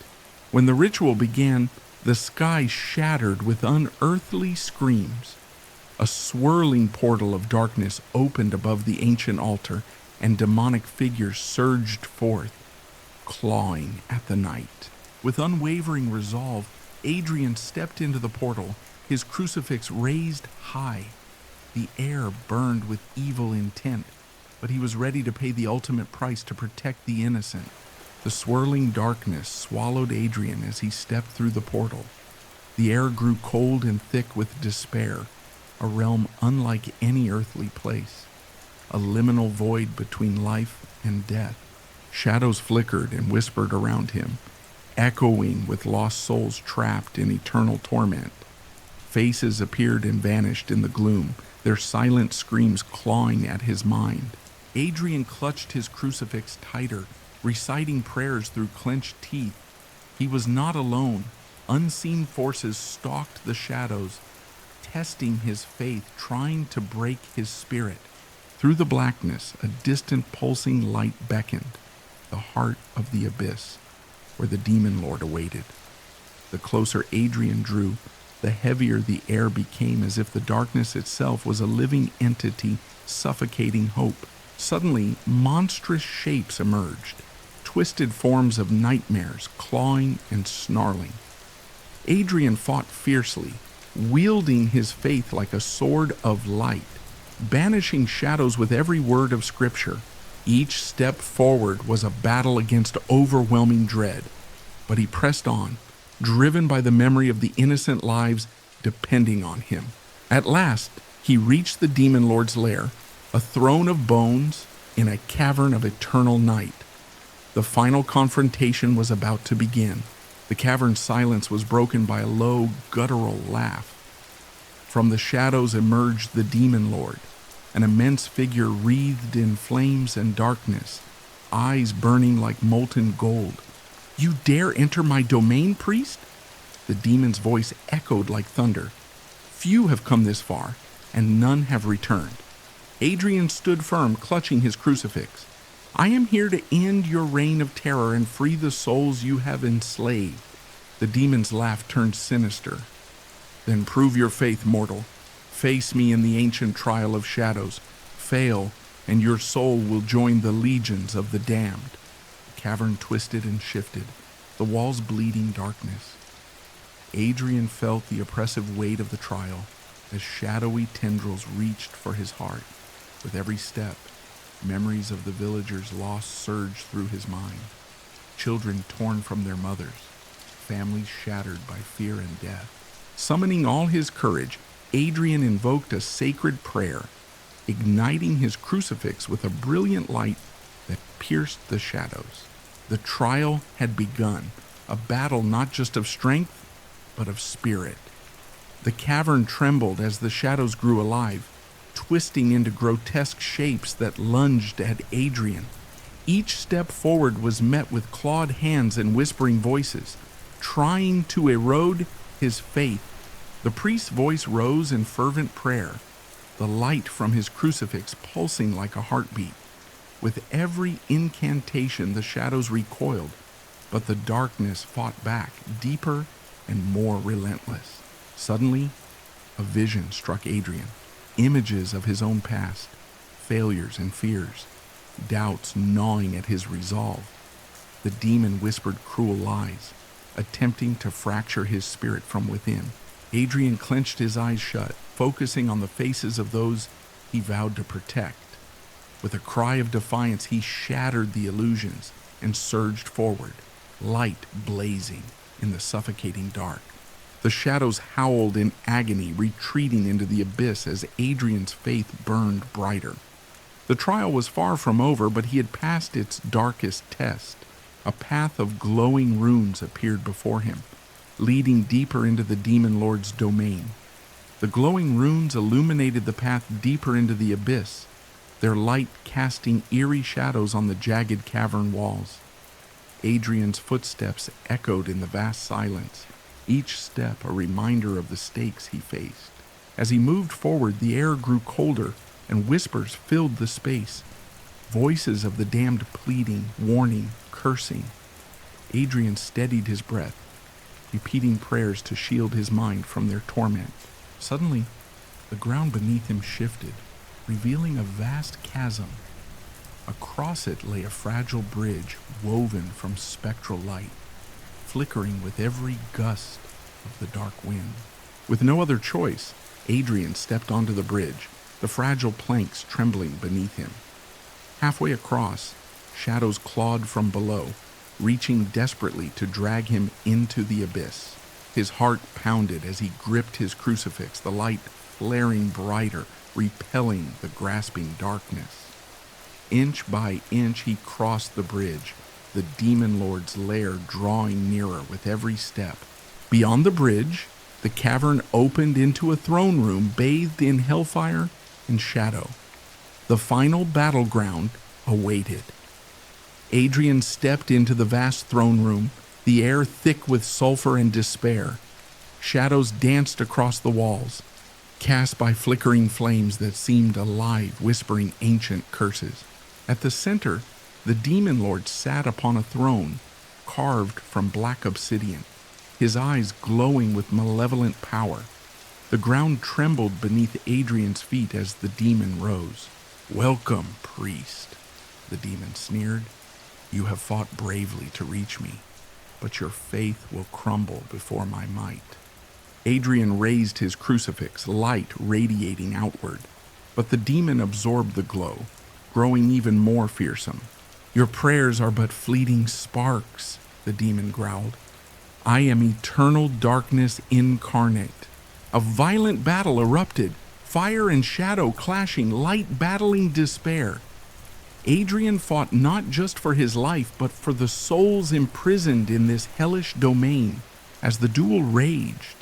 When the ritual began, the sky shattered with unearthly screams. A swirling portal of darkness opened above the ancient altar, and demonic figures surged forth, clawing at the night. With unwavering resolve, Adrian stepped into the portal, his crucifix raised high. The air burned with evil intent, but he was ready to pay the ultimate price to protect the innocent. The swirling darkness swallowed Adrian as he stepped through the portal. The air grew cold and thick with despair, a realm unlike any earthly place, a liminal void between life and death. Shadows flickered and whispered around him, echoing with lost souls trapped in eternal torment. Faces appeared and vanished in the gloom, their silent screams clawing at his mind. Adrian clutched his crucifix tighter, reciting prayers through clenched teeth. He was not alone. Unseen forces stalked the shadows, testing his faith, trying to break his spirit. Through the blackness, a distant pulsing light beckoned, the heart of the abyss, where the demon lord awaited. The closer Adrian drew, the heavier the air became, as if the darkness itself was a living entity suffocating hope. Suddenly, monstrous shapes emerged, twisted forms of nightmares, clawing and snarling. Adrian fought fiercely, wielding his faith like a sword of light, banishing shadows with every word of Scripture. Each step forward was a battle against overwhelming dread, but he pressed on, driven by the memory of the innocent lives depending on him. At last, he reached the demon lord's lair, a throne of bones in a cavern of eternal night. The final confrontation was about to begin. The cavern's silence was broken by a low, guttural laugh. From the shadows emerged the demon lord, an immense figure wreathed in flames and darkness, eyes burning like molten gold. "You dare enter my domain, priest?" The demon's voice echoed like thunder. "Few have come this far, and none have returned." Adrian stood firm, clutching his crucifix. "I am here to end your reign of terror and free the souls you have enslaved." The demon's laugh turned sinister. "Then prove your faith, mortal. Face me in the ancient trial of shadows. Fail, and your soul will join the legions of the damned." The cavern twisted and shifted, the walls bleeding darkness. Adrian felt the oppressive weight of the trial as shadowy tendrils reached for his heart. With every step, memories of the villagers lost surged through his mind. Children torn from their mothers, families shattered by fear and death. Summoning all his courage, Adrian invoked a sacred prayer, igniting his crucifix with a brilliant light that pierced the shadows. The trial had begun, a battle not just of strength, but of spirit. The cavern trembled as the shadows grew alive, twisting into grotesque shapes that lunged at Adrian. Each step forward was met with clawed hands and whispering voices, trying to erode his faith. The priest's voice rose in fervent prayer, the light from his crucifix pulsing like a heartbeat. With every incantation, the shadows recoiled, but the darkness fought back, deeper and more relentless. Suddenly, a vision struck Adrian. Images of his own past, failures and fears, doubts gnawing at his resolve. The demon whispered cruel lies, attempting to fracture his spirit from within. Adrian clenched his eyes shut, focusing on the faces of those he vowed to protect. With a cry of defiance, he shattered the illusions and surged forward, light blazing in the suffocating dark. The shadows howled in agony, retreating into the abyss as Adrian's faith burned brighter. The trial was far from over, but he had passed its darkest test. A path of glowing runes appeared before him, leading deeper into the demon lord's domain. The glowing runes illuminated the path deeper into the abyss, their light casting eerie shadows on the jagged cavern walls. Adrian's footsteps echoed in the vast silence, each step a reminder of the stakes he faced. As he moved forward, the air grew colder, and whispers filled the space. Voices of the damned pleading, warning, cursing. Adrian steadied his breath, repeating prayers to shield his mind from their torment. Suddenly, the ground beneath him shifted, revealing a vast chasm. Across it lay a fragile bridge woven from spectral light, flickering with every gust of the dark wind. With no other choice, Adrian stepped onto the bridge, the fragile planks trembling beneath him. Halfway across, shadows clawed from below, reaching desperately to drag him into the abyss. His heart pounded as he gripped his crucifix, the light flaring brighter, repelling the grasping darkness. Inch by inch he crossed the bridge, the demon lord's lair drawing nearer with every step. Beyond the bridge, the cavern opened into a throne room bathed in hellfire and shadow. The final battleground awaited. Adrian stepped into the vast throne room, the air thick with sulfur and despair. Shadows danced across the walls, cast by flickering flames that seemed alive, whispering ancient curses. At the center, the demon lord sat upon a throne carved from black obsidian, his eyes glowing with malevolent power. The ground trembled beneath Adrian's feet as the demon rose. "Welcome, priest," the demon sneered. "You have fought bravely to reach me, but your faith will crumble before my might." Adrian raised his crucifix, light radiating outward, but the demon absorbed the glow, growing even more fearsome. "Your prayers are but fleeting sparks," the demon growled. "I am eternal darkness incarnate." A violent battle erupted, fire and shadow clashing, light battling despair. Adrian fought not just for his life, but for the souls imprisoned in this hellish domain. As the duel raged,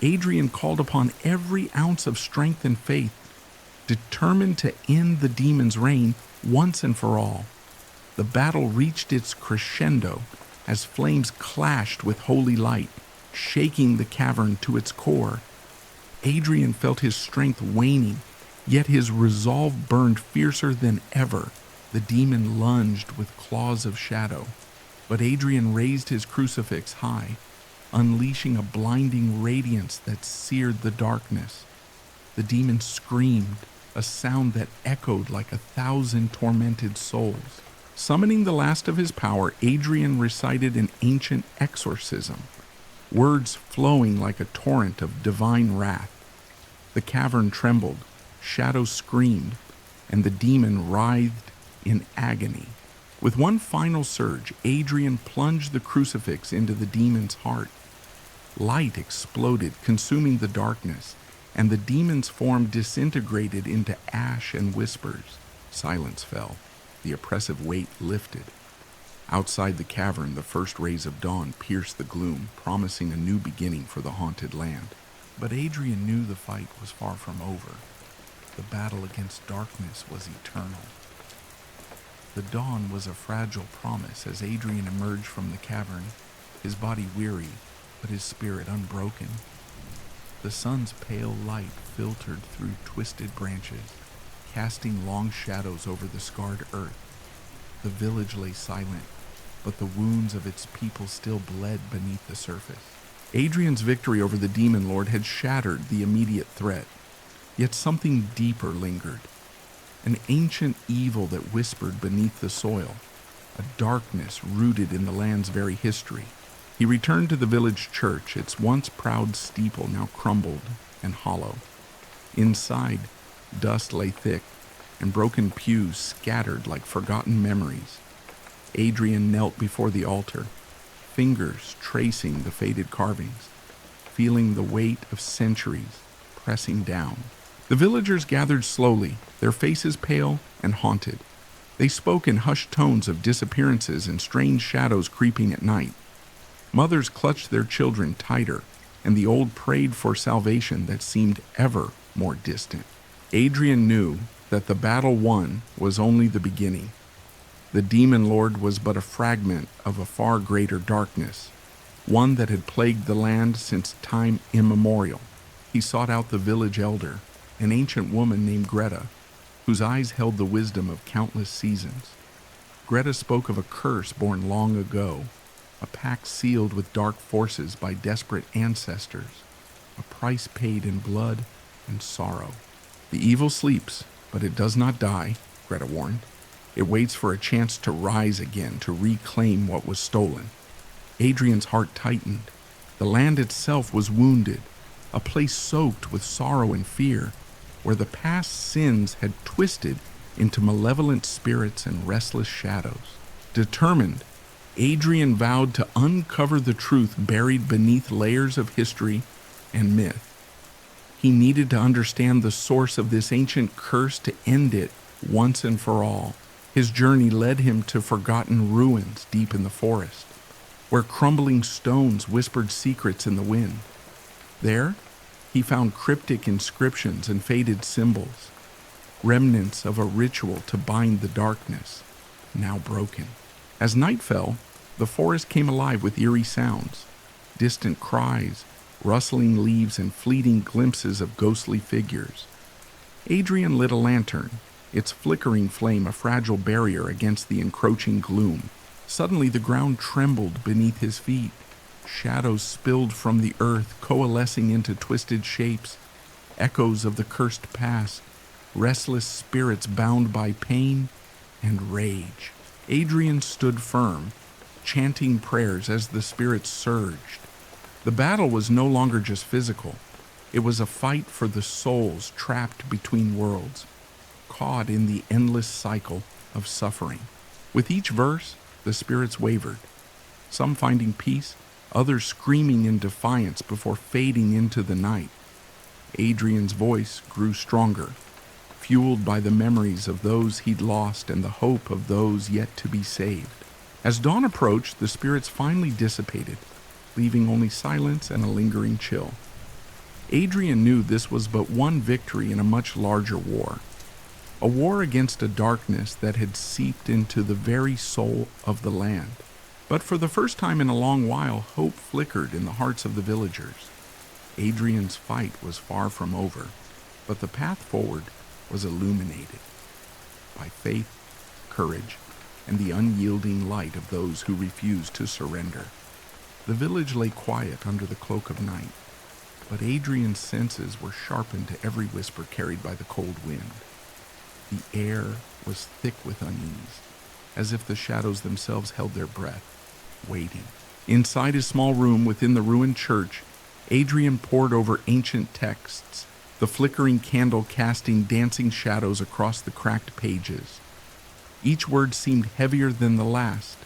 Adrian called upon every ounce of strength and faith, determined to end the demon's reign once and for all. The battle reached its crescendo as flames clashed with holy light, shaking the cavern to its core. Adrian felt his strength waning, yet his resolve burned fiercer than ever. The demon lunged with claws of shadow, but Adrian raised his crucifix high, unleashing a blinding radiance that seared the darkness. The demon screamed, a sound that echoed like 1,000 tormented souls. Summoning the last of his power, Adrian recited an ancient exorcism, words flowing like a torrent of divine wrath. The cavern trembled, shadows screamed, and the demon writhed in agony. With one final surge, Adrian plunged the crucifix into the demon's heart. Light exploded, consuming the darkness, and the demon's form disintegrated into ash and whispers. Silence fell. The oppressive weight lifted. Outside the cavern, the first rays of dawn pierced the gloom, promising a new beginning for the haunted land. But Adrian knew the fight was far from over. The battle against darkness was eternal. The dawn was a fragile promise as Adrian emerged from the cavern, his body weary, but his spirit unbroken. The sun's pale light filtered through twisted branches, casting long shadows over the scarred earth. The village lay silent, but the wounds of its people still bled beneath the surface. Adrian's victory over the demon lord had shattered the immediate threat, yet something deeper lingered. An ancient evil that whispered beneath the soil, a darkness rooted in the land's very history. He returned to the village church, its once proud steeple now crumbled and hollow. Inside, dust lay thick, and broken pews scattered like forgotten memories. Adrian knelt before the altar, fingers tracing the faded carvings, feeling the weight of centuries pressing down. The villagers gathered slowly, their faces pale and haunted. They spoke in hushed tones of disappearances and strange shadows creeping at night. Mothers clutched their children tighter, and the old prayed for salvation that seemed ever more distant. Adrian knew that the battle won was only the beginning. The demon lord was but a fragment of a far greater darkness, one that had plagued the land since time immemorial. He sought out the village elder, an ancient woman named Greta, whose eyes held the wisdom of countless seasons. Greta spoke of a curse born long ago, a pact sealed with dark forces by desperate ancestors, a price paid in blood and sorrow. The evil sleeps, but it does not die, Greta warned. It waits for a chance to rise again, to reclaim what was stolen. Adrian's heart tightened. The land itself was wounded, a place soaked with sorrow and fear, where the past sins had twisted into malevolent spirits and restless shadows. Determined, Adrian vowed to uncover the truth buried beneath layers of history and myth. He needed to understand the source of this ancient curse to end it once and for all. His journey led him to forgotten ruins deep in the forest, where crumbling stones whispered secrets in the wind. There, he found cryptic inscriptions and faded symbols, remnants of a ritual to bind the darkness, now broken. As night fell, the forest came alive with eerie sounds, distant cries, rustling leaves, and fleeting glimpses of ghostly figures. Adrian lit a lantern, its flickering flame a fragile barrier against the encroaching gloom. Suddenly the ground trembled beneath his feet. Shadows spilled from the earth, coalescing into twisted shapes, echoes of the cursed past, restless spirits bound by pain and rage. Adrian stood firm, chanting prayers as the spirits surged. The battle was no longer just physical. It was a fight for the souls trapped between worlds, caught in the endless cycle of suffering. With each verse, the spirits wavered, some finding peace, others screaming in defiance before fading into the night. Adrian's voice grew stronger, fueled by the memories of those he'd lost and the hope of those yet to be saved. As dawn approached, the spirits finally dissipated, leaving only silence and a lingering chill. Adrian knew this was but one victory in a much larger war, a war against a darkness that had seeped into the very soul of the land. But for the first time in a long while, hope flickered in the hearts of the villagers. Adrian's fight was far from over, but the path forward was illuminated by faith, courage, and the unyielding light of those who refused to surrender. The village lay quiet under the cloak of night, but Adrian's senses were sharpened to every whisper carried by the cold wind. The air was thick with unease, as if the shadows themselves held their breath, waiting. Inside his small room within the ruined church, Adrian pored over ancient texts, the flickering candle casting dancing shadows across the cracked pages. Each word seemed heavier than the last,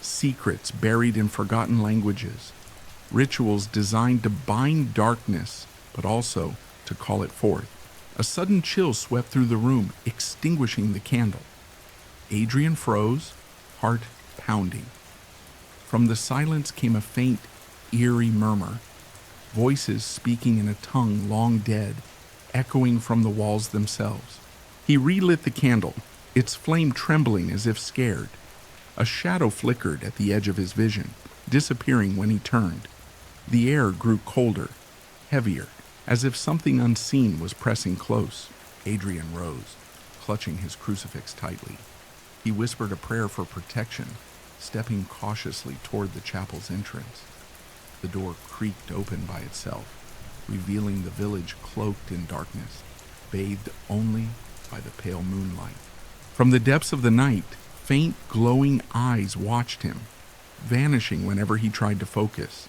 secrets buried in forgotten languages, rituals designed to bind darkness, but also to call it forth. A sudden chill swept through the room, extinguishing the candle. Adrian froze, heart pounding. From the silence came a faint, eerie murmur, voices speaking in a tongue long dead, echoing from the walls themselves. He relit the candle, its flame trembling as if scared. A shadow flickered at the edge of his vision, disappearing when he turned. The air grew colder, heavier, as if something unseen was pressing close. Adrian rose, clutching his crucifix tightly. He whispered a prayer for protection, stepping cautiously toward the chapel's entrance. The door creaked open by itself, revealing the village cloaked in darkness, bathed only by the pale moonlight. From the depths of the night, faint glowing eyes watched him, vanishing whenever he tried to focus.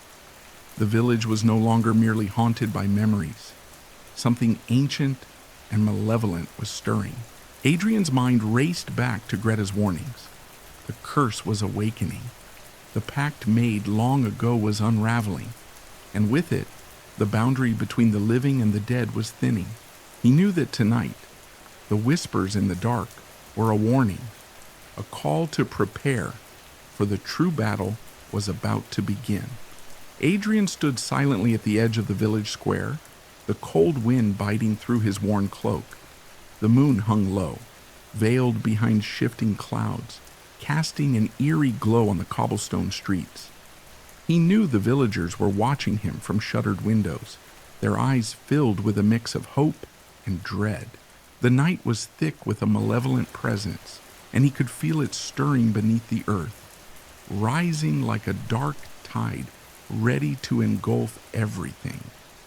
The village was no longer merely haunted by memories. Something ancient and malevolent was stirring. Adrian's mind raced back to Greta's warnings. The curse was awakening. The pact made long ago was unraveling, and with it, the boundary between the living and the dead was thinning. He knew that tonight, the whispers in the dark were a warning, a call to prepare for the true battle was about to begin. Adrian stood silently at the edge of the village square, the cold wind biting through his worn cloak. The moon hung low, veiled behind shifting clouds, casting an eerie glow on the cobblestone streets. He knew the villagers were watching him from shuttered windows, their eyes filled with a mix of hope and dread. The night was thick with a malevolent presence, and he could feel it stirring beneath the earth, rising like a dark tide, ready to engulf everything.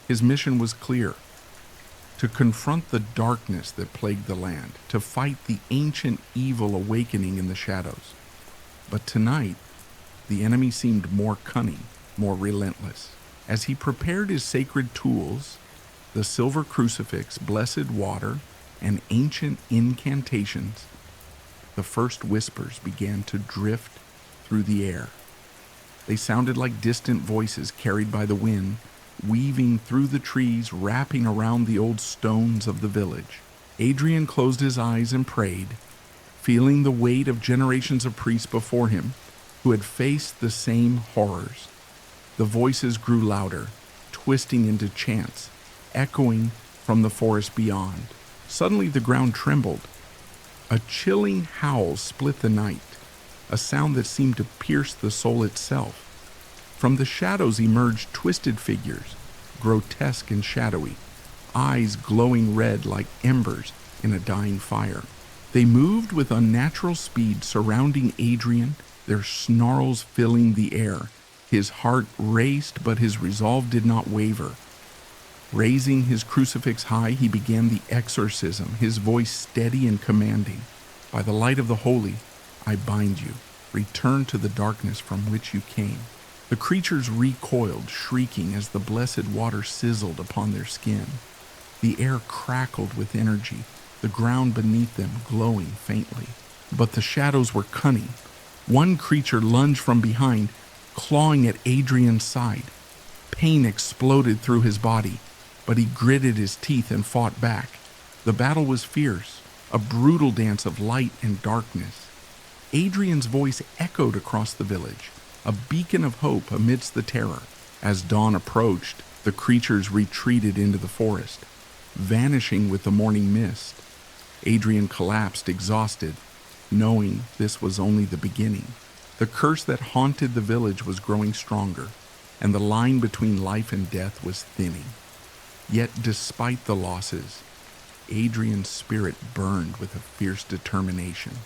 His mission was clear: to confront the darkness that plagued the land, to fight the ancient evil awakening in the shadows. But tonight, the enemy seemed more cunning, more relentless. As he prepared his sacred tools, the silver crucifix, blessed water, and ancient incantations, the first whispers began to drift through the air. They sounded like distant voices carried by the wind, weaving through the trees, wrapping around the old stones of the village. Adrian closed his eyes and prayed, feeling the weight of generations of priests before him who had faced the same horrors. The voices grew louder, twisting into chants, echoing from the forest beyond. Suddenly the ground trembled. A chilling howl split the night, a sound that seemed to pierce the soul itself. From the shadows emerged twisted figures, grotesque and shadowy, eyes glowing red like embers in a dying fire. They moved with unnatural speed, surrounding Adrian, their snarls filling the air. His heart raced, but his resolve did not waver. Raising his crucifix high, he began the exorcism, his voice steady and commanding. "By the light of the holy, I bind you. Return to the darkness from which you came." The creatures recoiled, shrieking as the blessed water sizzled upon their skin. The air crackled with energy, the ground beneath them glowing faintly. But the shadows were cunning. One creature lunged from behind, clawing at Adrian's side. Pain exploded through his body, but he gritted his teeth and fought back. The battle was fierce, a brutal dance of light and darkness. Adrian's voice echoed across the village, a beacon of hope amidst the terror. As dawn approached, the creatures retreated into the forest, vanishing with the morning mist. Adrian collapsed, exhausted, knowing this was only the beginning. The curse that haunted the village was growing stronger, and the line between life and death was thinning. Yet despite the losses, Adrian's spirit burned with a fierce determination.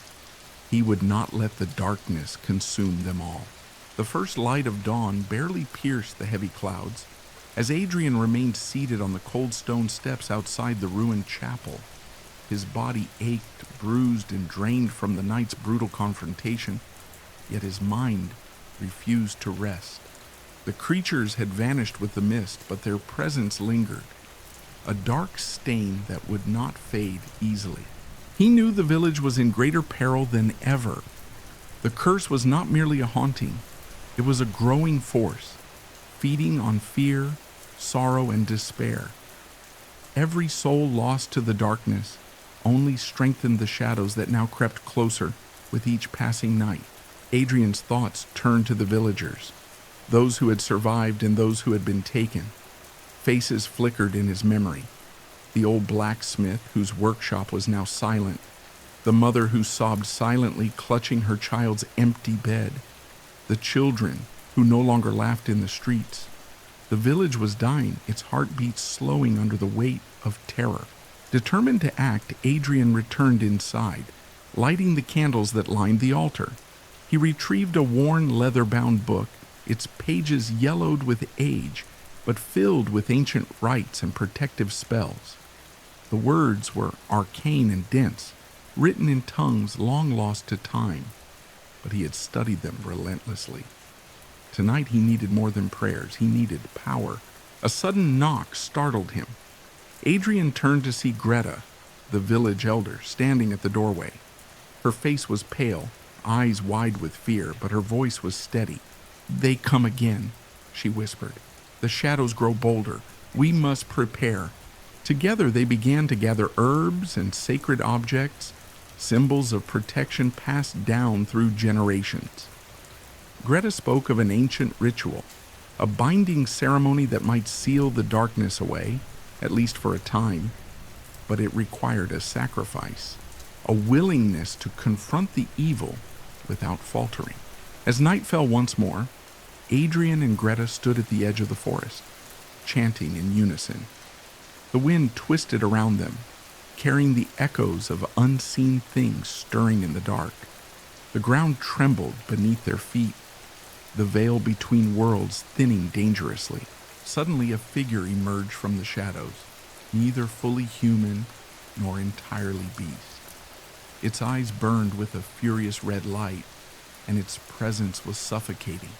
He would not let the darkness consume them all. The first light of dawn barely pierced the heavy clouds as Adrian remained seated on the cold stone steps outside the ruined chapel. His body ached, bruised, and drained from the night's brutal confrontation, yet his mind refused to rest. The creatures had vanished with the mist, but their presence lingered, a dark stain that would not fade easily. He knew the village was in greater peril than ever. The curse was not merely a haunting, it was a growing force, feeding on fear, sorrow, and despair. Every soul lost to the darkness only strengthened the shadows that now crept closer with each passing night. Adrian's thoughts turned to the villagers, those who had survived and those who had been taken. Faces flickered in his memory. The old blacksmith whose workshop was now silent, the mother who sobbed silently clutching her child's empty bed, the children who no longer laughed in the streets. The village was dying, its heartbeats slowing under the weight of terror. Determined to act, Adrian returned inside, lighting the candles that lined the altar. He retrieved a worn leather-bound book, its pages yellowed with age, but filled with ancient rites and protective spells. The words were arcane and dense, written in tongues long lost to time, but he had studied them relentlessly. Tonight he needed more than prayers, he needed power. A sudden knock startled him. Adrian turned to see Greta, the village elder, standing at the doorway. Her face was pale, eyes wide with fear, but her voice was steady. "They come again," she whispered. "The shadows grow bolder. We must prepare." Together they began to gather herbs and sacred objects, symbols of protection passed down through generations. Greta spoke of an ancient ritual, a binding ceremony that might seal the darkness away, at least for a time, but it required a sacrifice, a willingness to confront the evil without faltering. As night fell once more, Adrian and Greta stood at the edge of the forest, chanting in unison. The wind twisted around them, carrying the echoes of unseen things stirring in the dark. The ground trembled beneath their feet, the veil between worlds thinning dangerously. Suddenly a figure emerged from the shadows, neither fully human nor entirely beast. Its eyes burned with a furious red light, and its presence was suffocating.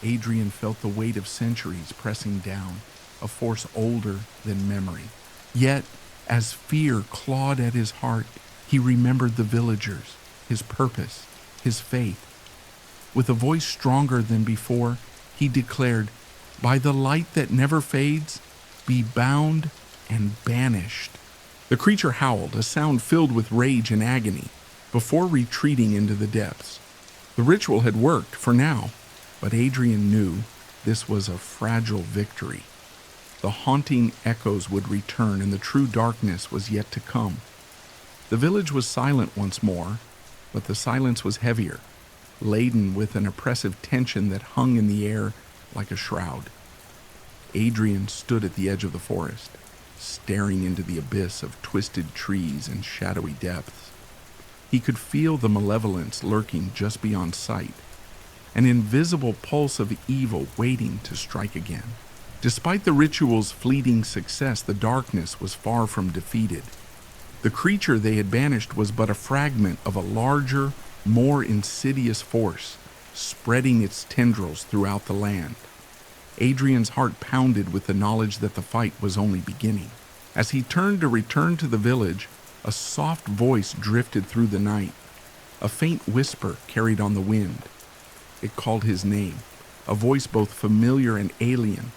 Adrian felt the weight of centuries pressing down, a force older than memory. Yet, as fear clawed at his heart, he remembered the villagers, his purpose, his faith. With a voice stronger than before, he declared, "By the light that never fades, be bound and banished." The creature howled, a sound filled with rage and agony, before retreating into the depths. The ritual had worked for now, but Adrian knew this was a fragile victory. The haunting echoes would return, and the true darkness was yet to come. The village was silent once more, but the silence was heavier, laden with an oppressive tension that hung in the air like a shroud. Adrian stood at the edge of the forest, staring into the abyss of twisted trees and shadowy depths. He could feel the malevolence lurking just beyond sight, an invisible pulse of evil waiting to strike again. Despite the ritual's fleeting success, the darkness was far from defeated. The creature they had banished was but a fragment of a larger, more insidious force, spreading its tendrils throughout the land. Adrian's heart pounded with the knowledge that the fight was only beginning. As he turned to return to the village, a soft voice drifted through the night. A faint whisper carried on the wind. It called his name, a voice both familiar and alien,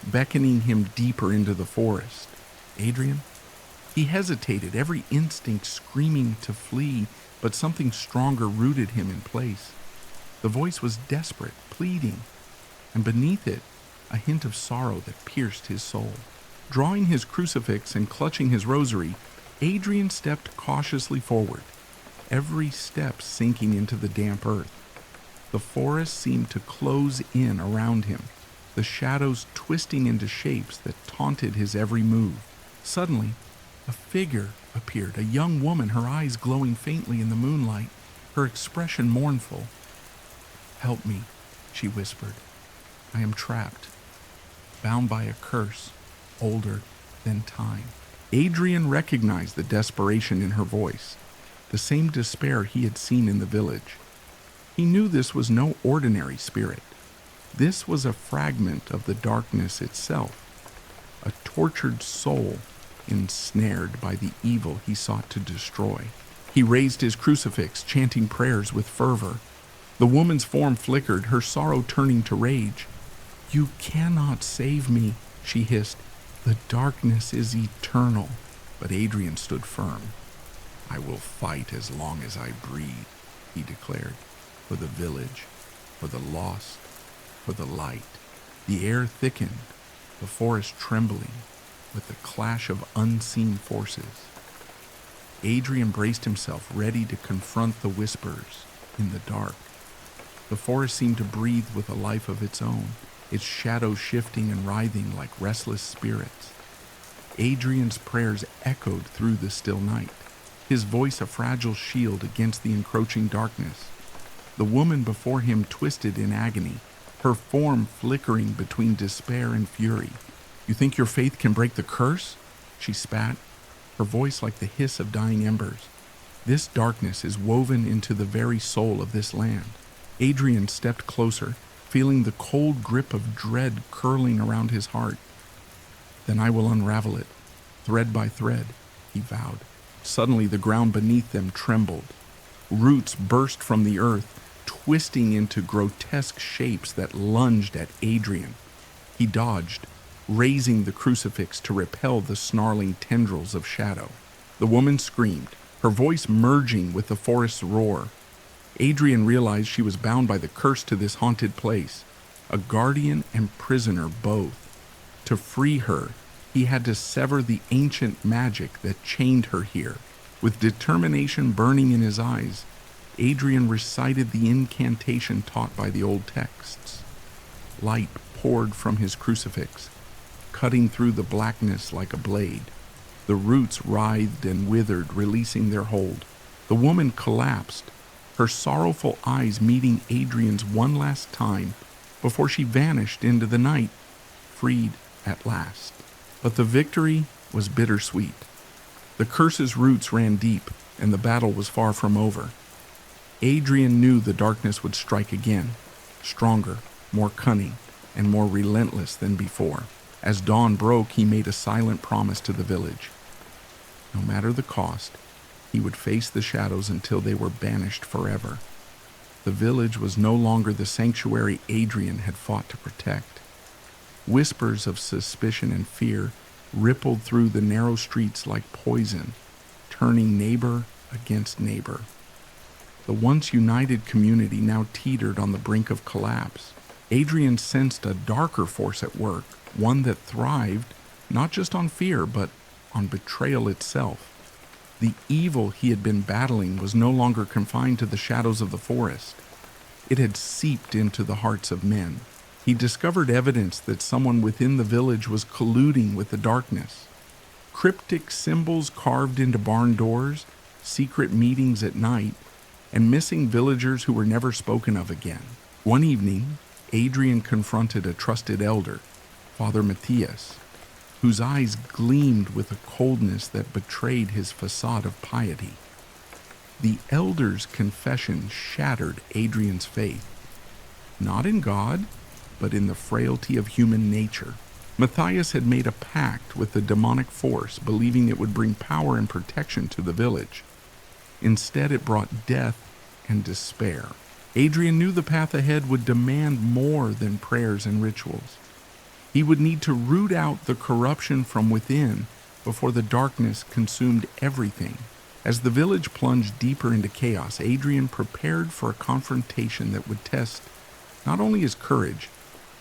beckoning him deeper into the forest. Adrian? He hesitated, every instinct screaming to flee, but something stronger rooted him in place. The voice was desperate, pleading, and beneath it, a hint of sorrow that pierced his soul. Drawing his crucifix and clutching his rosary, Adrian stepped cautiously forward, every step sinking into the damp earth. The forest seemed to close in around him, the shadows twisting into shapes that taunted his every move. Suddenly, a figure appeared, a young woman, her eyes glowing faintly in the moonlight, her expression mournful. "Help me," she whispered. "I am trapped, bound by a curse older than time." Adrian recognized the desperation in her voice, the same despair he had seen in the village. He knew this was no ordinary spirit. This was a fragment of the darkness itself, a tortured soul ensnared by the evil he sought to destroy. He raised his crucifix, chanting prayers with fervor. The woman's form flickered, her sorrow turning to rage. "You cannot save me," she hissed. "The darkness is eternal." But Adrian stood firm. "I will fight as long as I breathe," he declared, "for the village, for the lost, for the light." The air thickened, the forest trembling with the clash of unseen forces. Adrian braced himself, ready to confront the whispers in the dark. The forest seemed to breathe with a life of its own, its shadows shifting and writhing like restless spirits. Adrian's prayers echoed through the still night, his voice a fragile shield against the encroaching darkness. The woman before him twisted in agony, her form flickering between despair and fury. "You think your faith can break the curse?" she spat, her voice like the hiss of dying embers. "This darkness is woven into the very soul of this land." Adrian stepped closer, feeling the cold grip of dread curling around his heart. "Then I will unravel it, thread by thread," he vowed. Suddenly the ground beneath them trembled. Roots burst from the earth, twisting into grotesque shapes that lunged at Adrian. He dodged, raising the crucifix to repel the snarling tendrils of shadow. The woman screamed, her voice merging with the forest's roar. Adrian realized she was bound by the curse to this haunted place, a guardian and prisoner both. To free her, he had to sever the ancient magic that chained her here. With determination burning in his eyes, Adrian recited the incantation taught by the old texts. Light poured from his crucifix, cutting through the blackness like a blade. The roots writhed and withered, releasing their hold. The woman collapsed, her sorrowful eyes meeting Adrian's one last time before she vanished into the night, freed at last. But the victory was bittersweet. The curse's roots ran deep, and the battle was far from over. Adrian knew the darkness would strike again, stronger, more cunning, and more relentless than before. As dawn broke, he made a silent promise to the village. No matter the cost, he would face the shadows until they were banished forever. The village was no longer the sanctuary Adrian had fought to protect. Whispers of suspicion and fear rippled through the narrow streets like poison, turning neighbor against neighbor. The once united community now teetered on the brink of collapse. Adrian sensed a darker force at work, one that thrived not just on fear, but on betrayal itself. The evil he had been battling was no longer confined to the shadows of the forest. It had seeped into the hearts of men. He discovered evidence that someone within the village was colluding with the darkness. Cryptic symbols carved into barn doors, secret meetings at night, and missing villagers who were never spoken of again. One evening, Adrian confronted a trusted elder, Father Matthias, whose eyes gleamed with a coldness that betrayed his facade of piety. The elder's confession shattered Adrian's faith, not in God, but in the frailty of human nature. Matthias had made a pact with the demonic force, believing it would bring power and protection to the village. Instead, it brought death and despair. Adrian knew the path ahead would demand more than prayers and rituals. He would need to root out the corruption from within before the darkness consumed everything. As the village plunged deeper into chaos, Adrian prepared for a confrontation that would test not only his courage,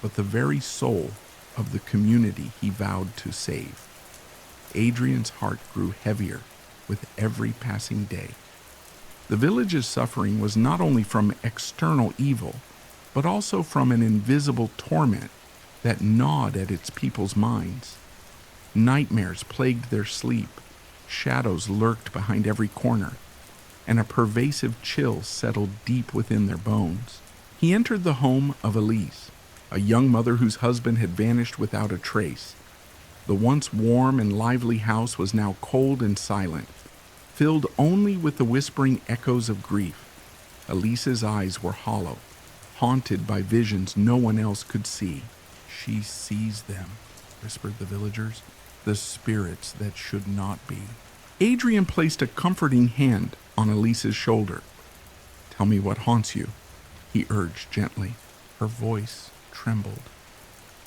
but the very soul of the community he vowed to save. Adrian's heart grew heavier with every passing day. The village's suffering was not only from external evil, but also from an invisible torment that gnawed at its people's minds. Nightmares plagued their sleep, shadows lurked behind every corner, and a pervasive chill settled deep within their bones. He entered the home of Elise, a young mother whose husband had vanished without a trace. The once warm and lively house was now cold and silent, filled only with the whispering echoes of grief. Elise's eyes were hollow, haunted by visions no one else could see. "She sees them," whispered the villagers, "the spirits that should not be." Adrian placed a comforting hand on Elise's shoulder. "Tell me what haunts you," he urged gently. Her voice trembled.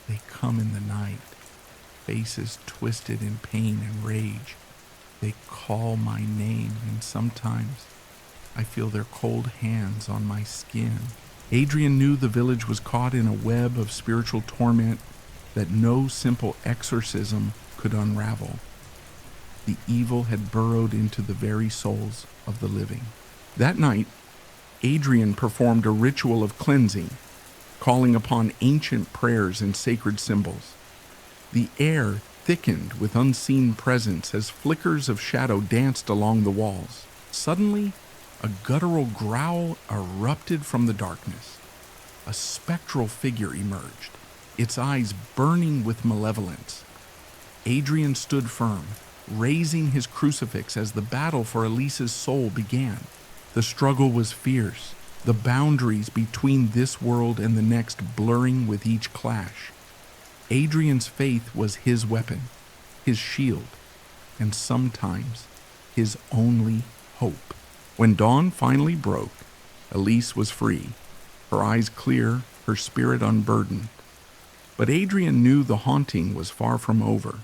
"They come in the night, faces twisted in pain and rage. They call my name, and sometimes I feel their cold hands on my skin." Adrian knew the village was caught in a web of spiritual torment that no simple exorcism could unravel. The evil had burrowed into the very souls of the living. That night, Adrian performed a ritual of cleansing, calling upon ancient prayers and sacred symbols. The air thickened with unseen presence as flickers of shadow danced along the walls. Suddenly, a guttural growl erupted from the darkness. A spectral figure emerged, its eyes burning with malevolence. Adrian stood firm, raising his crucifix as the battle for Elise's soul began. The struggle was fierce, the boundaries between this world and the next blurring with each clash. Adrian's faith was his weapon, his shield, and sometimes his only hope. When dawn finally broke, Elise was free, her eyes clear, her spirit unburdened. But Adrian knew the haunting was far from over.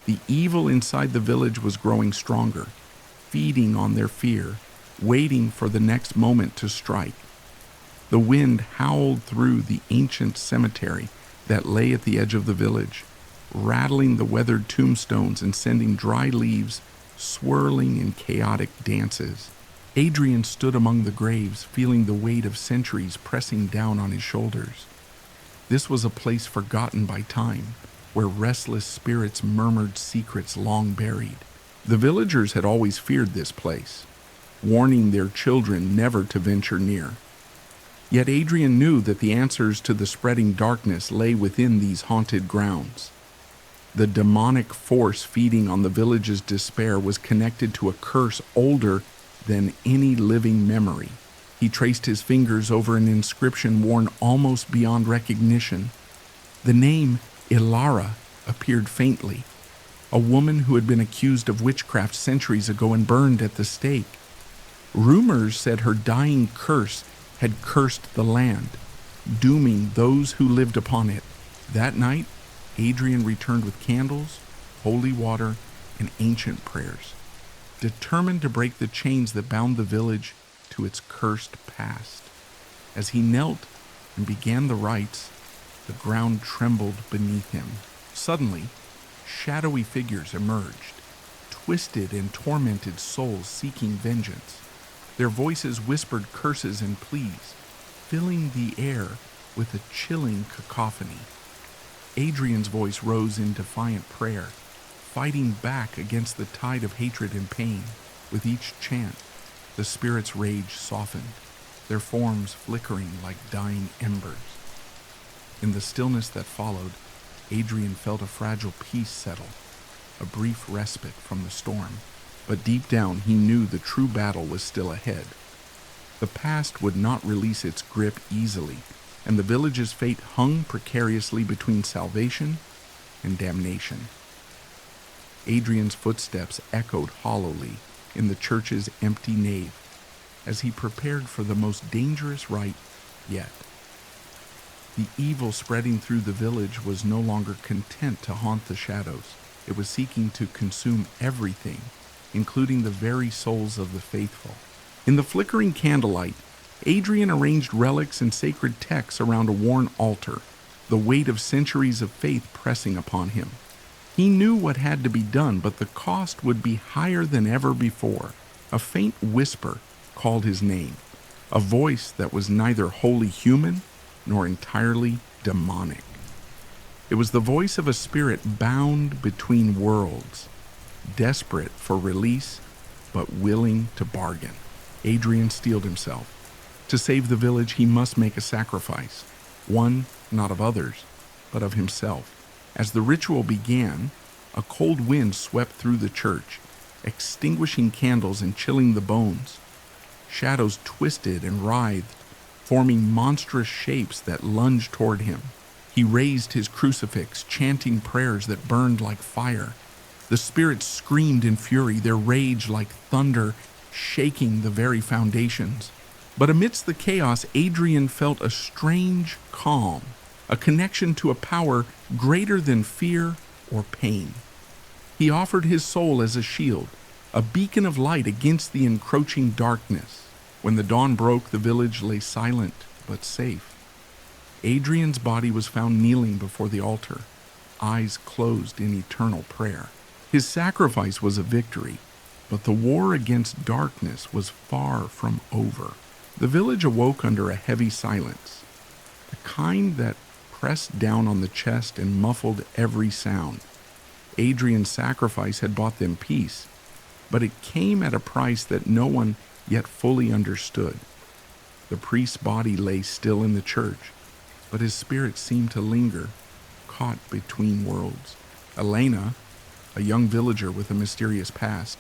The evil inside the village was growing stronger, feeding on their fear, waiting for the next moment to strike. The wind howled through the ancient cemetery that lay at the edge of the village, rattling the weathered tombstones and sending dry leaves swirling in chaotic dances. Adrian stood among the graves, feeling the weight of centuries pressing down on his shoulders. This was a place forgotten by time, where restless spirits murmured secrets long buried. The villagers had always feared this place, warning their children never to venture near. Yet Adrian knew that the answers to the spreading darkness lay within these haunted grounds. The demonic force feeding on the village's despair was connected to a curse older than any living memory. He traced his fingers over an inscription worn almost beyond recognition. The name Ilara appeared faintly, a woman who had been accused of witchcraft centuries ago and burned at the stake. Rumors said her dying curse had cursed the land, dooming those who lived upon it. That night, Adrian returned with candles, holy water, and ancient prayers, determined to break the chains that bound the village to its cursed past. As he knelt and began the rites, the ground trembled beneath him. Suddenly, shadowy figures emerged, twisted and tormented souls seeking vengeance. Their voices whispered curses and pleas, filling the air with a chilling cacophony. Adrian's voice rose in defiant prayer, fighting back against the tide of hatred and pain. With each chant, the spirits' rage softened, their forms flickering like dying embers. In the stillness that followed, Adrian felt a fragile peace settle, a brief respite from the storm. But deep down, he knew the true battle was still ahead. The past would not release its grip easily, and the village's fate hung precariously between salvation and damnation. Adrian's footsteps echoed hollowly in the church's empty nave as he prepared for the most dangerous rite yet. The evil spreading through the village was no longer content to haunt the shadows. It was seeking to consume everything, including the very souls of the faithful. In the flickering candlelight, Adrian arranged relics and sacred texts around a worn altar, the weight of centuries of faith pressing upon him. He knew what had to be done, but the cost would be higher than ever before. A faint whisper called his name, a voice that was neither wholly human nor entirely demonic. It was the voice of a spirit bound between worlds, desperate for release, but willing to bargain. Adrian steeled himself. To save the village, he must make a sacrifice, one not of others, but of himself. As the ritual began, a cold wind swept through the church, extinguishing candles and chilling the bones. Shadows twisted and writhed, forming monstrous shapes that lunged toward him. He raised his crucifix, chanting prayers that burned like fire. The spirits screamed in fury, their rage like thunder, shaking the very foundations. But amidst the chaos, Adrian felt a strange calm, a connection to a power greater than fear or pain. He offered his soul as a shield, a beacon of light against the encroaching darkness. When the dawn broke, the village lay silent but safe. Adrian's body was found kneeling before the altar, eyes closed in eternal prayer. His sacrifice was a victory, but the war against darkness was far from over. The village awoke under a heavy silence, the kind that pressed down on the chest and muffled every sound. Adrian's sacrifice had bought them peace, but it came at a price that no one yet fully understood. The priest's body lay still in the church, but his spirit seemed to linger, caught between worlds. Elena, a young villager with a mysterious past,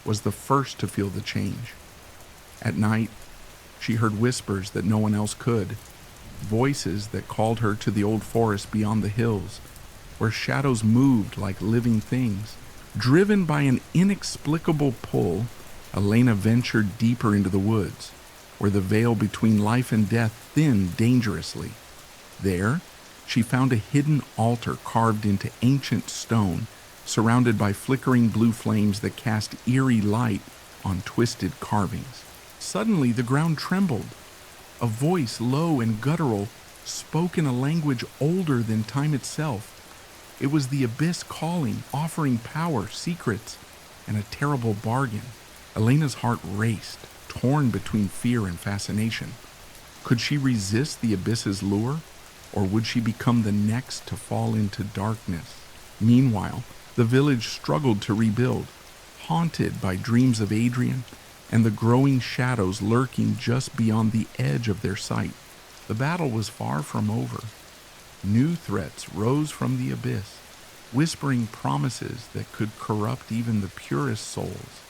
was the first to feel the change. At night, she heard whispers that no one else could, voices that called her to the old forest beyond the hills, where shadows moved like living things. Driven by an inexplicable pull, Elena ventured deeper into the woods, where the veil between life and death thinned dangerously. There, she found a hidden altar carved into ancient stone, surrounded by flickering blue flames that cast eerie light on twisted carvings. Suddenly the ground trembled. A voice, low and guttural, spoke in a language older than time itself. It was the abyss calling, offering power, secrets, and a terrible bargain. Elena's heart raced, torn between fear and fascination. Could she resist the abyss's lure, or would she become the next to fall into darkness? Meanwhile, the village struggled to rebuild, haunted by dreams of Adrian and the growing shadows lurking just beyond the edge of their sight. The battle was far from over. New threats rose from the abyss, whispering promises that could corrupt even the purest souls.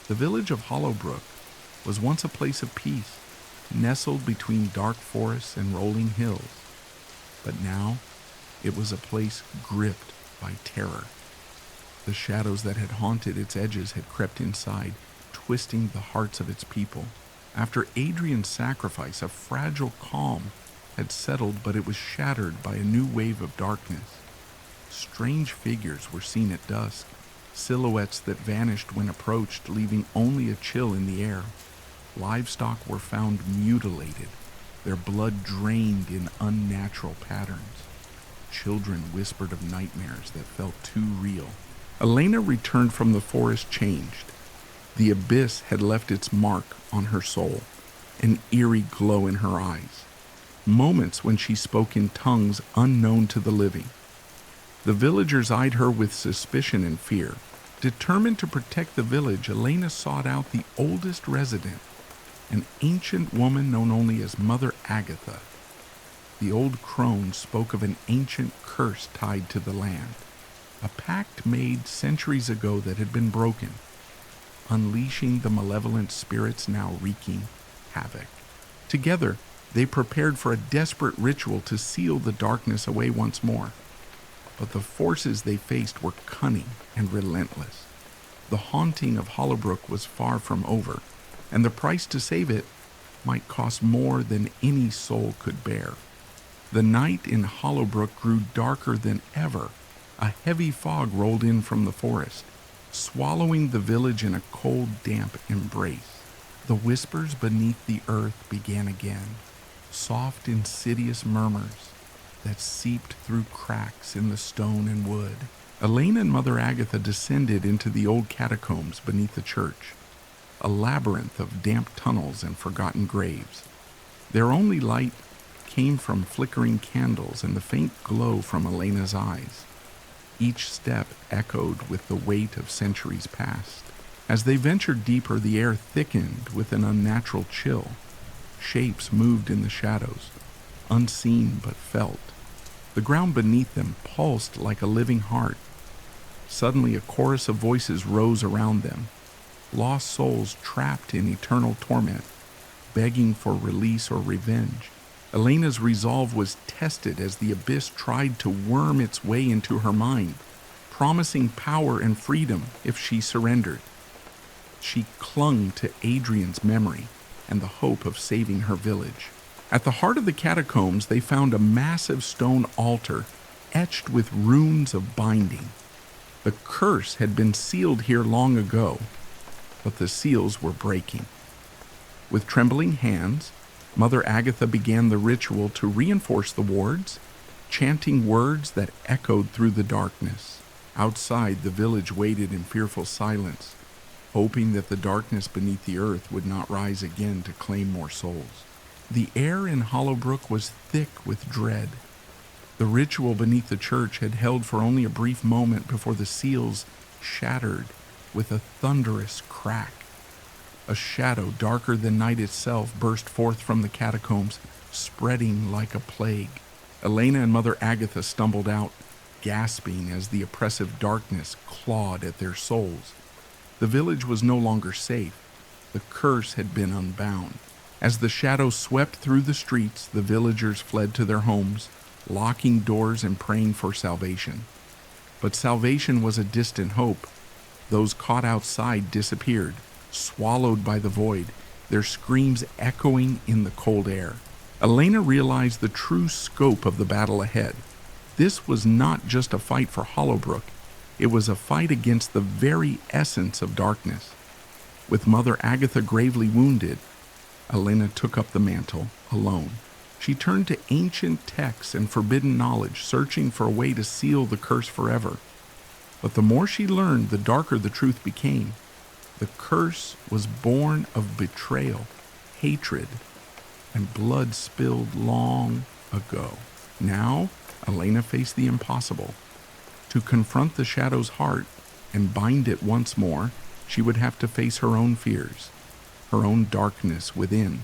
The village of Hollowbrook was once a place of peace, nestled between dark forests and rolling hills. But now it was a place gripped by terror. The shadows that had haunted its edges had crept inside, twisting the hearts of its people. After Adrian's sacrifice, a fragile calm had settled, but it was shattered by a new wave of darkness. Strange figures were seen at dusk, silhouettes that vanished when approached, leaving only a chill in the air. Livestock were found mutilated, their blood drained in unnatural patterns. Children whispered of nightmares that felt too real. Elena returned from the forest changed. The abyss had left its mark on her soul, an eerie glow in her eyes. Moments when she spoke in tongues unknown to the living. The villagers eyed her with suspicion and fear. Determined to protect the village, Elena sought out the oldest resident, an ancient woman known only as Mother Agatha. The old crone spoke of an ancient curse tied to the land, a pact made centuries ago that had been broken, unleashing the malevolent spirits now wreaking havoc. Together, they prepared for a desperate ritual to seal the darkness away once more. But the forces they faced were cunning and relentless. The haunting of Hollowbrook was far from over, and the price to save it might cost more than any soul could bear. The night in Hollowbrook grew darker than ever. A heavy fog rolled in from the forest, swallowing the village in a cold, damp embrace. The whispers beneath the earth began again, soft, insidious murmurs that seeped through cracks in the stone and wood. Elena and Mother Agatha descended into the old catacombs beneath the church, a labyrinth of damp tunnels and forgotten graves. Their only light came from flickering candles and the faint glow from Elena's eyes. Each step echoed with the weight of centuries past. As they ventured deeper, the air thickened with an unnatural chill. Shapes moved in the shadows, unseen but felt. The ground beneath them pulsed like a living heart. Suddenly, a chorus of voices rose around them, lost souls trapped in eternal torment, begging for release or revenge. Elena's resolve was tested as the abyss tried to worm its way into her mind, promising power and freedom if she surrendered. She clung to Adrian's memory and the hope of saving her village. At the heart of the catacombs, they found a massive stone altar etched with runes of binding. The curse had been sealed here long ago, but the seals were breaking. With trembling hands, Mother Agatha began the ritual to reinforce the wards, chanting words that echoed through the darkness. Outside, the village waited in fearful silence, hoping that the darkness beneath the earth would not rise again to claim more souls. The air in Hollowbrook was thick with dread. The ritual beneath the church had held for only a brief moment before the seals shattered with a thunderous crack. A shadow darker than night itself burst forth from the catacombs, spreading like a plague. Elena and Mother Agatha stumbled out, gasping as the oppressive darkness clawed at their souls. The village was no longer safe. The curse had been unbound. As the shadow swept through the streets, the villagers fled to their homes, locking doors and praying for salvation. But salvation was a distant hope. Those caught outside disappeared, swallowed by the void, their screams echoing in the cold air. Elena realized the true scope of the battle ahead. This was not just a fight for Hollowbrook. It was a fight against the very essence of darkness. With Mother Agatha gravely wounded, Elena took up the mantle alone. She turned to ancient texts and forbidden knowledge, searching for a way to seal the curse forever. But the more she learned, the darker the truth became. The curse was born of betrayal, hatred, and blood spilled long ago. Now, Elena faced the impossible. To confront the shadow's heart and bind it once more, she would have to face her own fears, her own darkness within.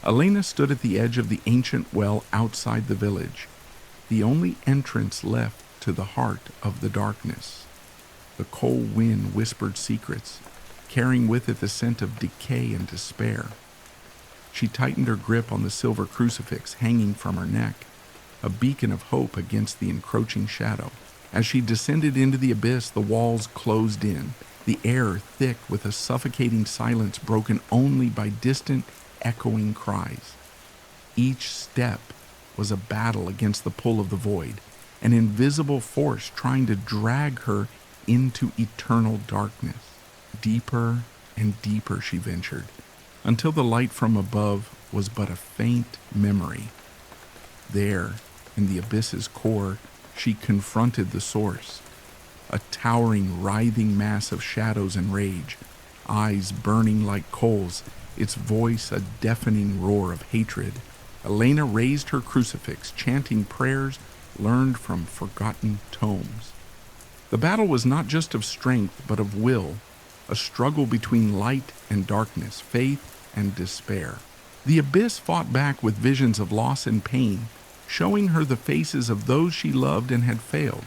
Elena stood at the edge of the ancient well outside the village, the only entrance left to the heart of the darkness. The cold wind whispered secrets, carrying with it the scent of decay and despair. She tightened her grip on the silver crucifix hanging from her neck, a beacon of hope against the encroaching shadow. As she descended into the abyss, the walls closed in, the air thick with a suffocating silence broken only by distant, echoing cries. Each step was a battle against the pull of the void, an invisible force trying to drag her into eternal darkness. Deeper and deeper she ventured, until the light from above was but a faint memory. There, in the abyss's core, she confronted the source, a towering, writhing mass of shadows and rage, eyes burning like coals, its voice a deafening roar of hatred. Elena raised her crucifix, chanting prayers learned from forgotten tomes. The battle was not just of strength, but of will, a struggle between light and darkness, faith and despair. The abyss fought back with visions of loss and pain, showing her the faces of those she loved and had failed.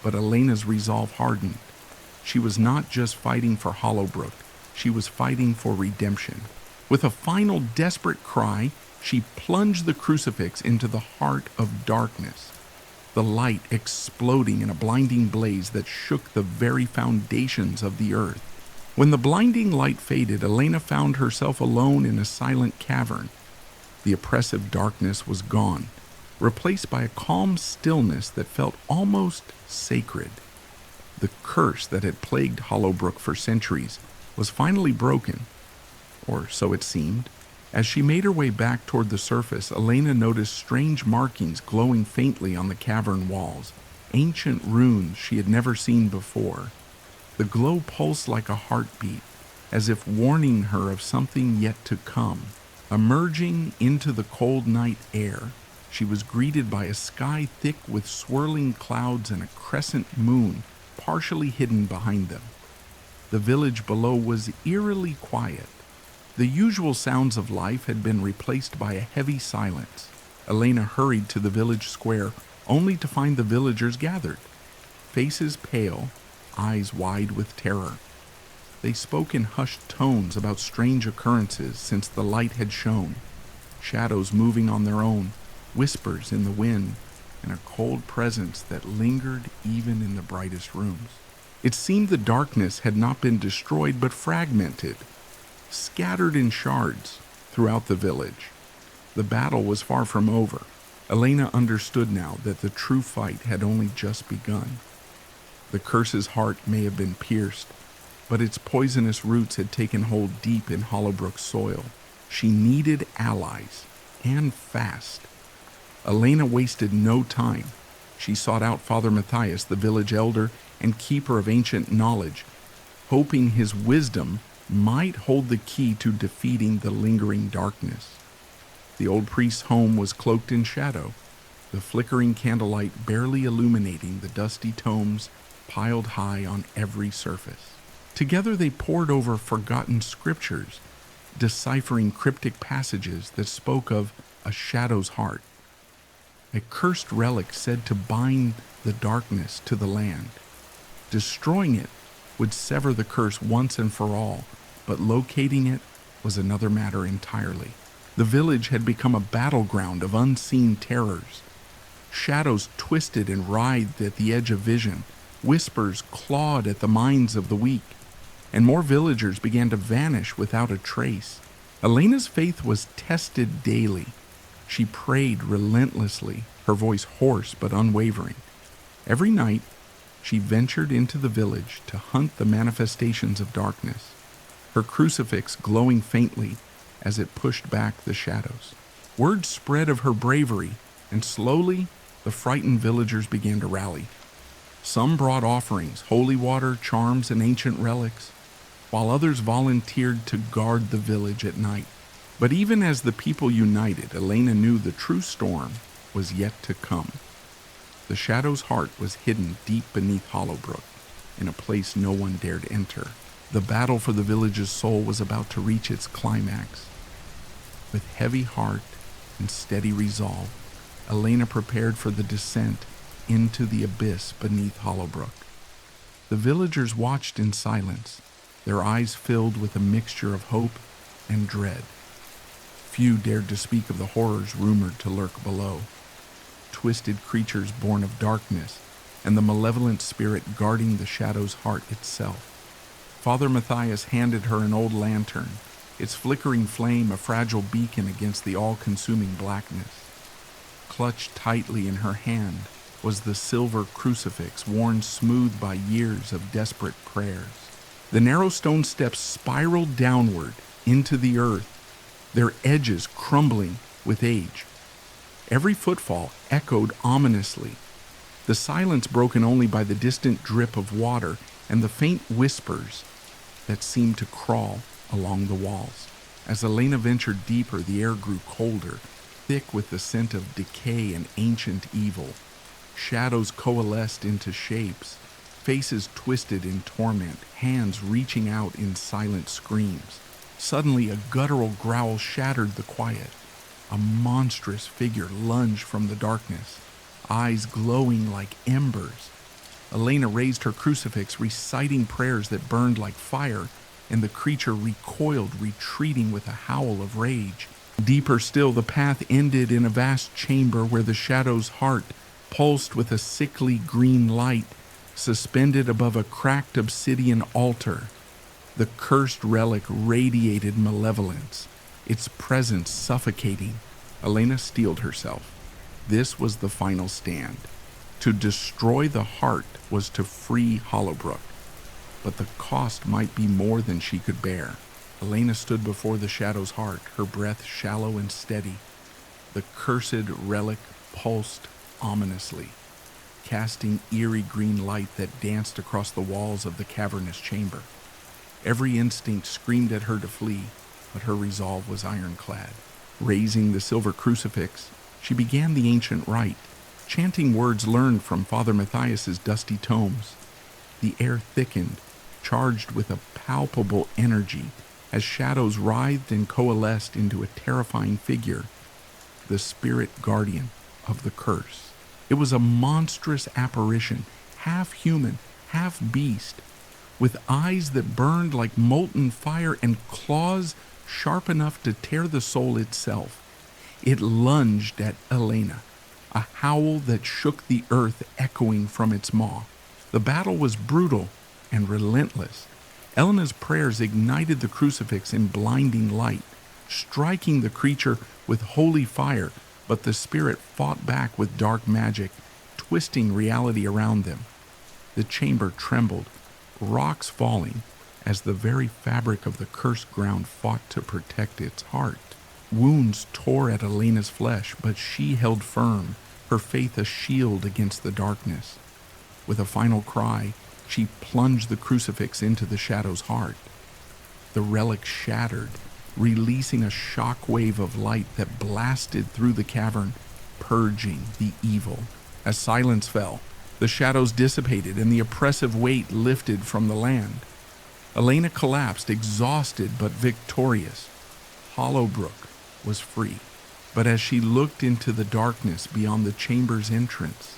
But Elena's resolve hardened. She was not just fighting for Hollowbrook, she was fighting for redemption. With a final desperate cry, she plunged the crucifix into the heart of darkness, the light exploding in a blinding blaze that shook the very foundations of the earth. When the blinding light faded, Elena found herself alone in a silent cavern. The oppressive darkness was gone, replaced by a calm stillness that felt almost sacred. The curse that had plagued Hollowbrook for centuries was finally broken, or so it seemed. As she made her way back toward the surface, Elena noticed strange markings glowing faintly on the cavern walls, ancient runes she had never seen before. The glow pulsed like a heartbeat, as if warning her of something yet to come. Emerging into the cold night air, she was greeted by a sky thick with swirling clouds and a crescent moon partially hidden behind them. The village below was eerily quiet. The usual sounds of life had been replaced by a heavy silence. Elena hurried to the village square, only to find the villagers gathered, faces pale, eyes wide with terror. They spoke in hushed tones about strange occurrences since the light had shone, shadows moving on their own, whispers in the wind, and a cold presence that lingered even in the brightest rooms. It seemed the darkness had not been destroyed but fragmented, scattered in shards throughout the village. The battle was far from over. Elena understood now that the true fight had only just begun. The curse's heart may have been pierced, but its poisonous roots had taken hold deep in Hollowbrook's soil. She needed allies, and fast. Elena wasted no time. She sought out Father Matthias, the village elder and keeper of ancient knowledge, hoping his wisdom might hold the key to defeating the lingering darkness. The old priest's home was cloaked in shadow, the flickering candlelight barely illuminating the dusty tomes piled high on every surface. Together they pored over forgotten scriptures, deciphering cryptic passages that spoke of a shadow's heart, a cursed relic said to bind the darkness to the land. Destroying it would sever the curse once and for all, but locating it was another matter entirely. The village had become a battleground of unseen terrors. Shadows twisted and writhed at the edge of vision, whispers clawed at the minds of the weak, and more villagers began to vanish without a trace. Elena's faith was tested daily. She prayed relentlessly, her voice hoarse but unwavering. Every night, she ventured into the village to hunt the manifestations of darkness. her crucifix glowing faintly as it pushed back the shadows. Word spread of her bravery, and slowly the frightened villagers began to rally. Some brought offerings, holy water, charms, and ancient relics, while others volunteered to guard the village at night. But even as the people united, Elena knew the true storm was yet to come. The Shadow's heart was hidden deep beneath Hollowbrook, in a place no one dared enter. The battle for the village's soul was about to reach its climax. With heavy heart and steady resolve, Elena prepared for the descent into the abyss beneath Hollowbrook. The villagers watched in silence, their eyes filled with a mixture of hope and dread. Few dared to speak of the horrors rumored to lurk below. Twisted creatures born of darkness, and the malevolent spirit guarding the Shadow's heart itself. Father Matthias handed her an old lantern, its flickering flame a fragile beacon against the all-consuming blackness. Clutched tightly in her hand was the silver crucifix worn smooth by years of desperate prayers. The narrow stone steps spiraled downward into the earth, their edges crumbling with age. Every footfall echoed ominously, the silence broken only by the distant drip of water and the faint whispers that seemed to crawl along the walls. As Elena ventured deeper, the air grew colder, thick with the scent of decay and ancient evil. Shadows coalesced into shapes, faces twisted in torment, hands reaching out in silent screams. Suddenly, a guttural growl shattered the quiet. A monstrous figure lunged from the darkness, eyes glowing like embers. Elena raised her crucifix, reciting prayers that burned like fire, and the creature recoiled, retreating with a howl of rage. Deeper still, the path ended in a vast chamber where the Shadow's heart pulsed with a sickly green light, suspended above a cracked obsidian altar. The cursed relic radiated malevolence, its presence suffocating. Elena steeled herself. This was the final stand. To destroy the heart was to free Hollowbrook, but the cost might be more than she could bear. Elena stood before the Shadow's heart, her breath shallow and steady. The cursed relic pulsed ominously, casting eerie green light that danced across the walls of the cavernous chamber. Every instinct screamed at her to flee, but her resolve was ironclad. Raising the silver crucifix, she began the ancient rite, chanting words learned from Father Matthias's dusty tomes. The air thickened, charged with a palpable energy, as shadows writhed and coalesced into a terrifying figure, the spirit guardian of the curse. It was a monstrous apparition, half human, half beast, with eyes that burned like molten fire and claws sharp enough to tear the soul itself. It lunged at Elena, a howl that shook the earth echoing from its maw. The battle was brutal and relentless. Elena's prayers ignited the crucifix in blinding light, striking the creature with holy fire, but the spirit fought back with dark magic, twisting reality around them. The chamber trembled, rocks falling, as the very fabric of the cursed ground fought to protect its heart. Wounds tore at Elena's flesh, but she held firm, her faith a shield against the darkness. With a final cry, she plunged the crucifix into the Shadow's heart. The relic shattered, releasing a shock wave of light that blasted through the cavern, purging the evil. As silence fell, the shadows dissipated and the oppressive weight lifted from the land. Elena collapsed, exhausted but victorious. Hollowbrook was free. But as she looked into the darkness beyond the chamber's entrance,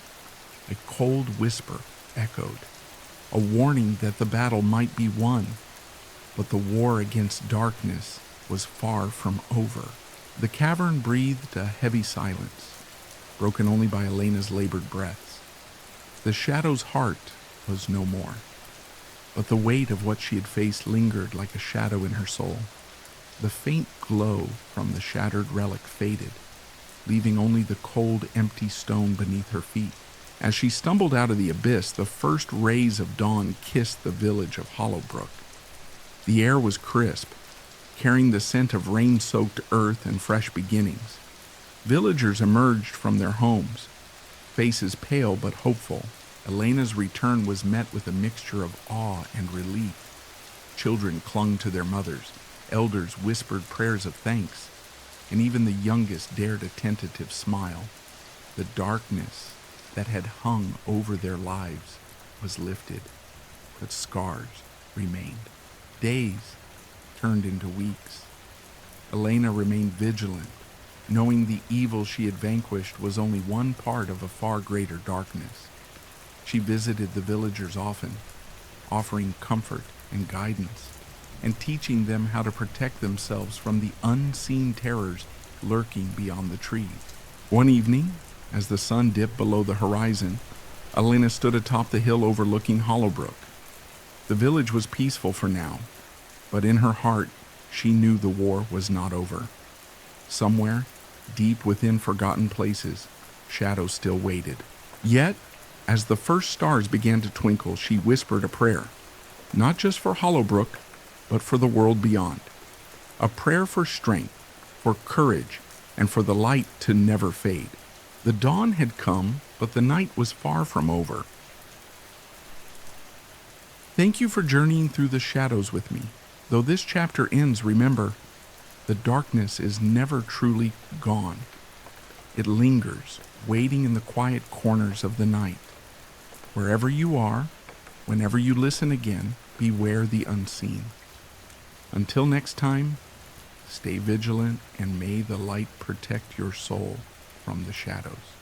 a cold whisper echoed, a warning that the battle might be won, but the war against darkness was far from over. The cavern breathed a heavy silence, broken only by Elena's labored breaths. The Shadow's heart was no more, but the weight of what she had faced lingered like a shadow in her soul. The faint glow from the shattered relic faded, leaving only the cold, empty stone beneath her feet. As she stumbled out of the abyss, the first rays of dawn kissed the village of Hollowbrook. The air was crisp, carrying the scent of rain-soaked earth and fresh beginnings. Villagers emerged from their homes, faces pale but hopeful. Elena's return was met with a mixture of awe and relief. Children clung to their mothers, elders whispered prayers of thanks, and even the youngest dared a tentative smile. The darkness that had hung over their lives was lifted, but scars remained. Days turned into weeks. Elena remained vigilant, knowing the evil she had vanquished was only one part of a far greater darkness. She visited the villagers often, offering comfort and guidance, and teaching them how to protect themselves from the unseen terrors lurking beyond the trees. One evening, as the sun dipped below the horizon, Elena stood atop the hill overlooking Hollowbrook. The village was peaceful for now, but in her heart, she knew the war was not over. Somewhere, deep within forgotten places, shadows still waited. Yet, as the first stars began to twinkle, she whispered a prayer, not just for Hollowbrook, but for the world beyond. A prayer for strength, for courage, and for the light to never fade. The dawn had come, but the night was far from over. Thank you for journeying through the shadows with me. Though this chapter ends, remember, the darkness is never truly gone. It lingers, waiting in the quiet corners of the night. Wherever you are, whenever you listen again, beware the unseen. Until next time, stay vigilant and may the light protect your soul from the shadows.